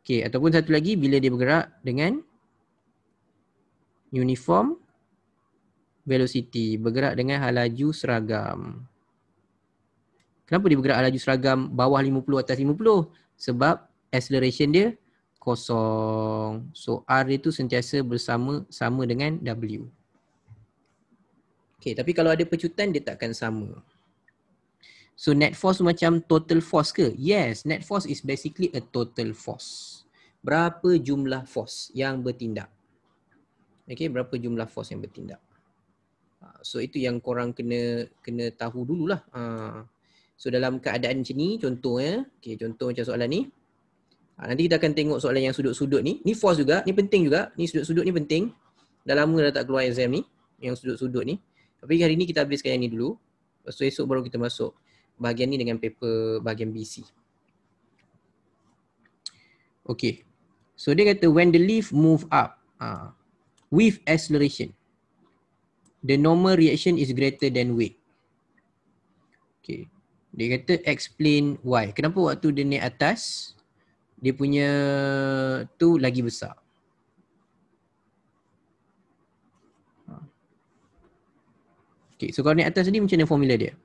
Okay, ataupun satu lagi, bila dia bergerak dengan uniform velocity. Bergerak dengan hal laju seragam. Kenapa dia bergerak hal laju seragam bawah 50 atas 50? Sebab acceleration dia kosong. So R itu sentiasa sama dengan W. Okay, tapi kalau ada pecutan dia takkan sama. So net force macam total force ke? Yes, net force is basically a total force. Berapa jumlah force yang bertindak? Okay, berapa jumlah force yang bertindak? So itu yang korang kena tahu dululah. So dalam keadaan macam ni, contohnya, okay, contoh macam soalan ni. Nanti kita akan tengok soalan yang sudut-sudut ni. Ni force juga, ni penting juga. Ni sudut-sudut ni penting. Dah lama dah tak keluar exam ni, yang sudut-sudut ni. Tapi hari ni kita habiskan yang ni dulu. Lepas tu esok baru kita masuk bahagian ni dengan paper bahagian BC. Okay. So dia kata when the leaf move up with acceleration, the normal reaction is greater than weight. Okay. Dia kata explain why. Kenapa waktu dia naik atas, dia punya tu lagi besar. Okay, so kalau naik atas tadi macam mana formula dia?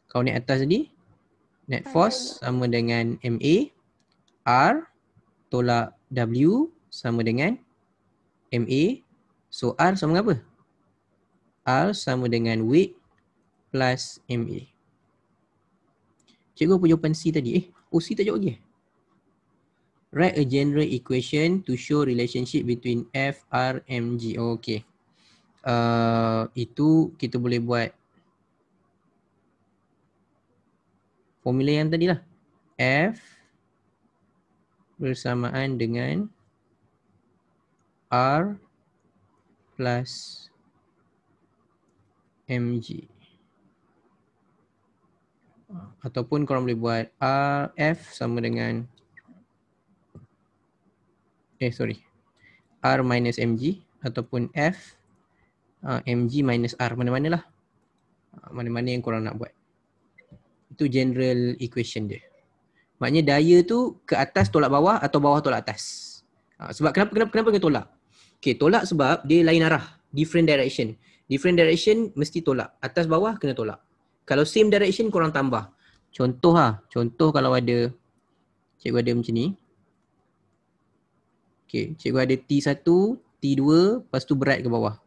Kalau naik atas tadi, net force sama dengan MA, R tolak W sama dengan MA. So R sama dengan apa? R sama dengan weight plus MA. Cikgu apa jawapan C tadi? C tak jawab lagi. Write a general equation to show relationship between F, R, M, G. Okay. Itu kita boleh buat formula yang tadi lah. F bersamaan dengan R plus MG. Ataupun korang boleh buat F sama dengan R minus MG ataupun F MG minus R, mana-mana lah. Mana-mana yang korang nak buat. Itu general equation dia. Maknanya daya tu ke atas tolak bawah atau bawah tolak atas. Sebab kenapa kena tolak? Okay, tolak sebab dia lain arah. Different direction. Different direction mesti tolak. Atas bawah kena tolak. Kalau same direction korang tambah. Contoh kalau ada, cikgu ada macam ni. Okay, cikgu ada T1, T2, lepas tu berat ke bawah.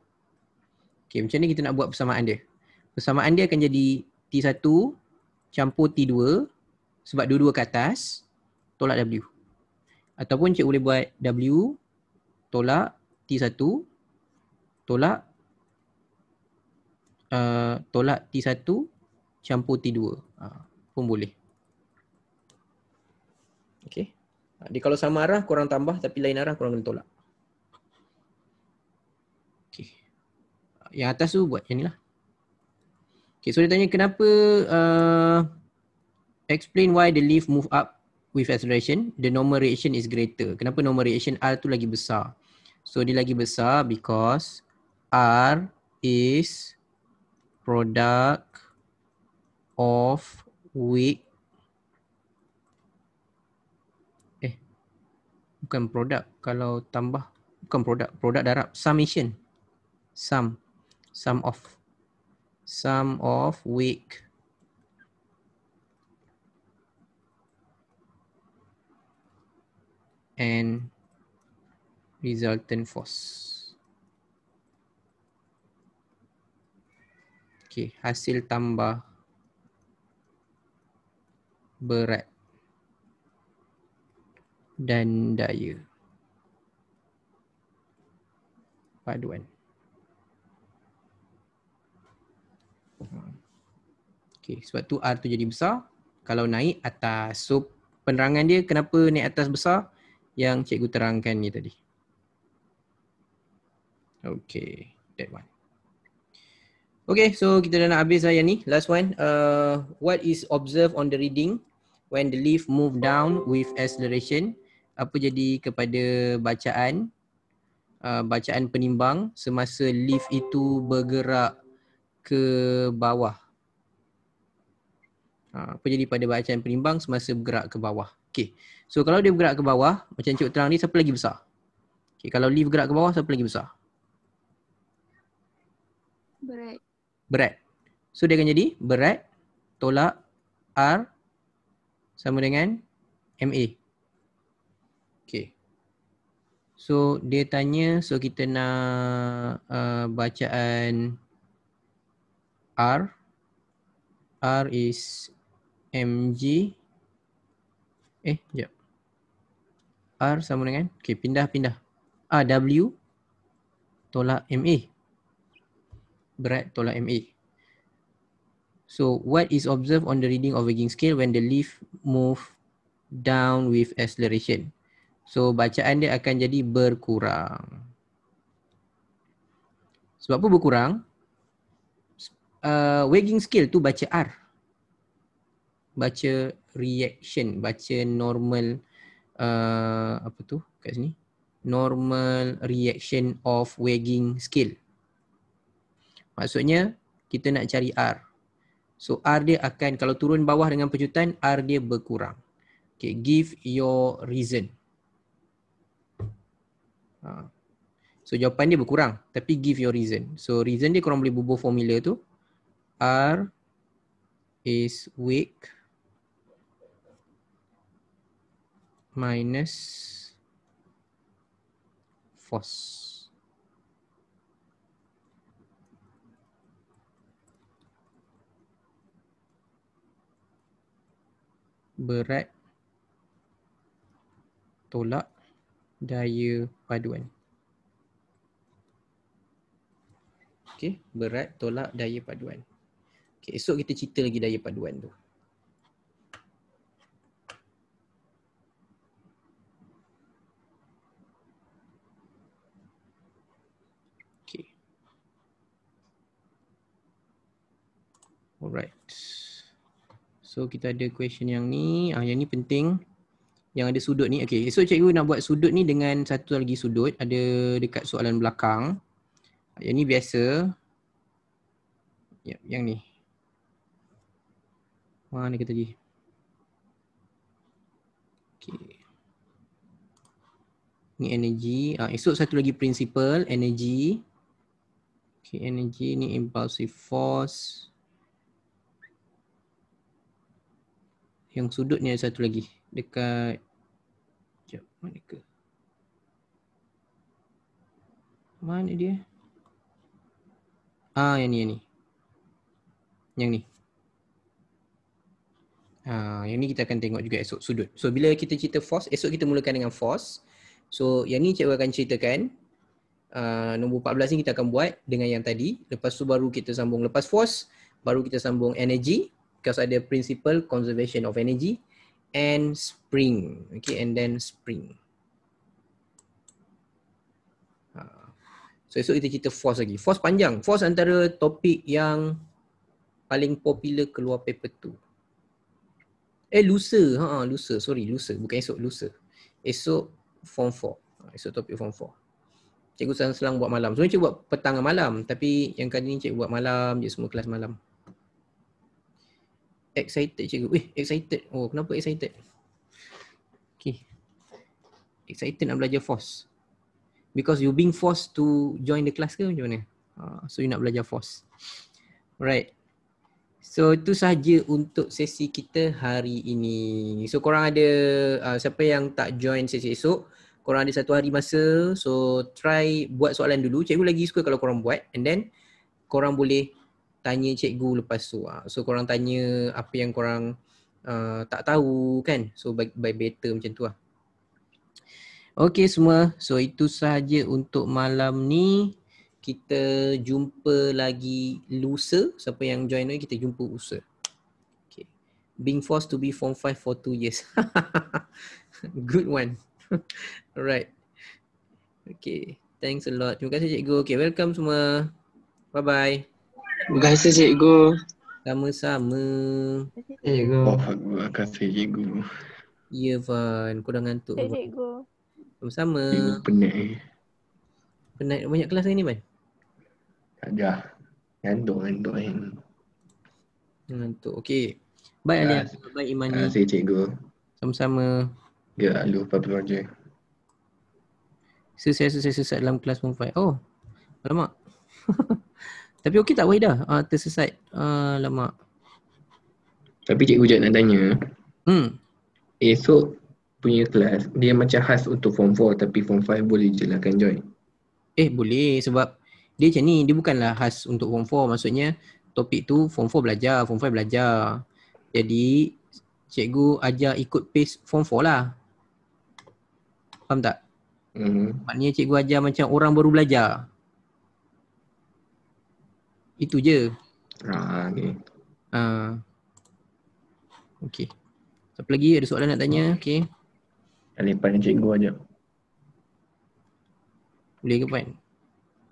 Okay, macam ni kita nak buat persamaan dia. Persamaan dia akan jadi T1 campur T2 sebab dua-dua ke atas, tolak W. Ataupun cikgu boleh buat W tolak T1 tolak T1 campur T2. Pun boleh. Okay. Dia kalau sama arah korang tambah, tapi lain arah korang kena tolak. Okay. Yang atas tu buat yang ni lah. Okay, so dia tanya kenapa explain why the leaf move up with acceleration, the normal reaction is greater. Kenapa normal reaction R tu lagi besar? So dia lagi besar because R is product of weak, bukan produk, kalau tambah bukan produk darab, summation, sum of weak and resultant force. Okay, hasil tambah berat dan daya paduan. Okay, sebab tu R tu jadi besar kalau naik atas. So penerangan dia kenapa naik atas besar yang cikgu terangkan ni tadi. Okay, that one. Okay, so kita dah nak habis lah yang ni. Last one. What is observed on the reading when the leaf move down with acceleration? Apa jadi kepada bacaan penimbang semasa leaf itu bergerak ke bawah? Apa jadi pada bacaan penimbang semasa bergerak ke bawah? Okay, so kalau dia bergerak ke bawah, macam cikgu terang ni, siapa lagi besar? Okay, kalau leaf bergerak ke bawah, siapa lagi besar? Berat. So dia akan jadi berat tolak R sama dengan MA. Okay. So dia tanya, so kita nak bacaan R. R is mg. Sekejap. R sama dengan, okay, pindah. W tolak MA. Berat tolak MA. So what is observed on the reading of weighing scale when the leaf move down with acceleration? So bacaan dia akan jadi berkurang. Sebab apa berkurang? Weighing scale tu baca R. Baca reaction, baca normal apa tu kat sini? Normal reaction of weighing scale. Maksudnya kita nak cari R. So R dia akan, kalau turun bawah dengan pecutan, R dia berkurang. Okay, give your reason. So jawapan dia berkurang, tapi give your reason. So reason dia korang boleh bubuh formula tu. R is weak minus force. Berat tolak daya paduan. Okay, berat tolak daya paduan. Okay, esok kita cerita lagi daya paduan tu. Okay. Alright. So kita ada question yang ni. Yang ni penting. Yang ada sudut ni. Okay, esok cikgu nak buat sudut ni dengan satu lagi sudut. Ada dekat soalan belakang. Yang ni biasa. Ya, yang ni. Mana kita tadi? Okay. Ni energy. Esok satu lagi principle. Energy. Okay, energy ni impulsive force. Yang sudut ni ada satu lagi. Dekat. Sekejap, mana ke? Mana dia? Yang ni. Yang ni. Yang ni kita akan tengok juga esok sudut. So bila kita cerita force, esok kita mulakan dengan force. So yang ni cikgu akan ceritakan. Nombor 14 ni kita akan buat dengan yang tadi. Lepas tu baru kita sambung lepas force. Baru kita sambung energy. Because ada principle conservation of energy. And spring. Okay, and then spring. So esok kita cerita force lagi. Force panjang. Force antara topik yang paling popular keluar paper 2? Lusa. Lusa. Sorry, lusa. Bukan esok, lusa. Esok form 4. Esok topik form 4. Cikgu selang buat malam. Sebenarnya cikgu buat petang dan malam. Tapi yang kali ni cikgu buat malam je, semua kelas malam. Excited cikgu. Excited. Oh, kenapa excited? Okay. Excited nak belajar force. Because you being forced to join the class ke macam mana? So you nak belajar force. Alright. So itu sahaja untuk sesi kita hari ini. So korang ada, siapa yang tak join sesi esok, korang ada 1 hari masa. So try buat soalan dulu. Cikgu lagi suka kalau korang buat. And then korang boleh tanya cikgu lepas tu. So korang tanya apa yang korang tak tahu kan. So by better macam tu lah. Okay semua. So itu sahaja untuk malam ni. Kita jumpa lagi lusa. Siapa yang join ni kita jumpa lusa. Okay. Being forced to be form 5 for 2 years. Good one. Alright. Okay. Thanks a lot. Terima kasih cikgu. Okay, welcome semua. Bye-bye. Terima kasih cikgu. Sama-sama. Cikgu. Terima kasih cikgu. Ya Van, kau dah ngantuk ke? Cikgu. Sama-sama. Cikgu penat Penat banyak kelas hari ni Van? Tak ada. Ngantuk kan. Ngantuk. Okay. Baik Alia. Baik Imani. Terima kasih cikgu. Sama-sama. Ya, lupa projek. Saya sesat dalam kelas form 5. Oh. Alamak. Tapi okey tak Wahidah? Tersesat. Alamak. Tapi cikgu Jad nak tanya. Esok punya kelas, dia macam khas untuk form 4 tapi form 5 boleh je lah kan join? Boleh sebab dia macam ni, dia bukanlah khas untuk form 4. Maksudnya topik tu form 4 belajar, form 5 belajar. Jadi cikgu ajar ikut pace form 4 lah. Faham tak? Maknanya cikgu ajar macam orang baru belajar. Itu je. Okay. Okay. Siapa lagi ada soalan nak tanya? Okay. Lepas cikgu aja. Boleh ke Pan?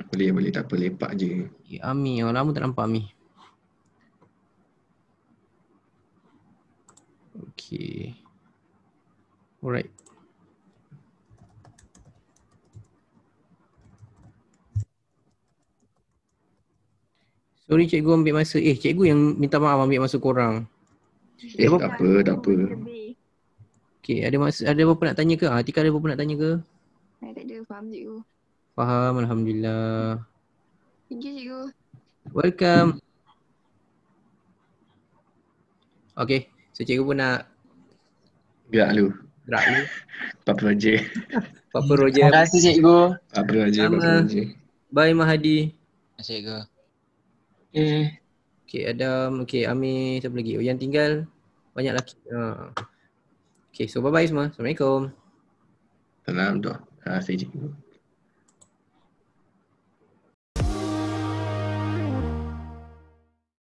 Boleh. Tak apa, lepak je. Ami, lama tak nampak Ami. Okay. Alright. Sorry cikgu ambil masa. Cikgu yang minta maaf ambil masa korang. Tak apa. Okay, ada apa-apa nak tanya ke? Tika ada apa-apa nak tanya ke? Tak ada, faham cikgu. Faham, Alhamdulillah. Thank you cikgu. Welcome. Okay, so cikgu pun nak gerak lu. Apa projek. Apa Roger. Terima kasih cikgu. Apa projek. Bye Mahadi. Terima kasih cikgu. Okay, Adam. Okay, Amir. Siapa lagi? Yang tinggal banyak lelaki. Okay, so bye-bye semua. Assalamualaikum. Salam tu. Terima kasih cikgu.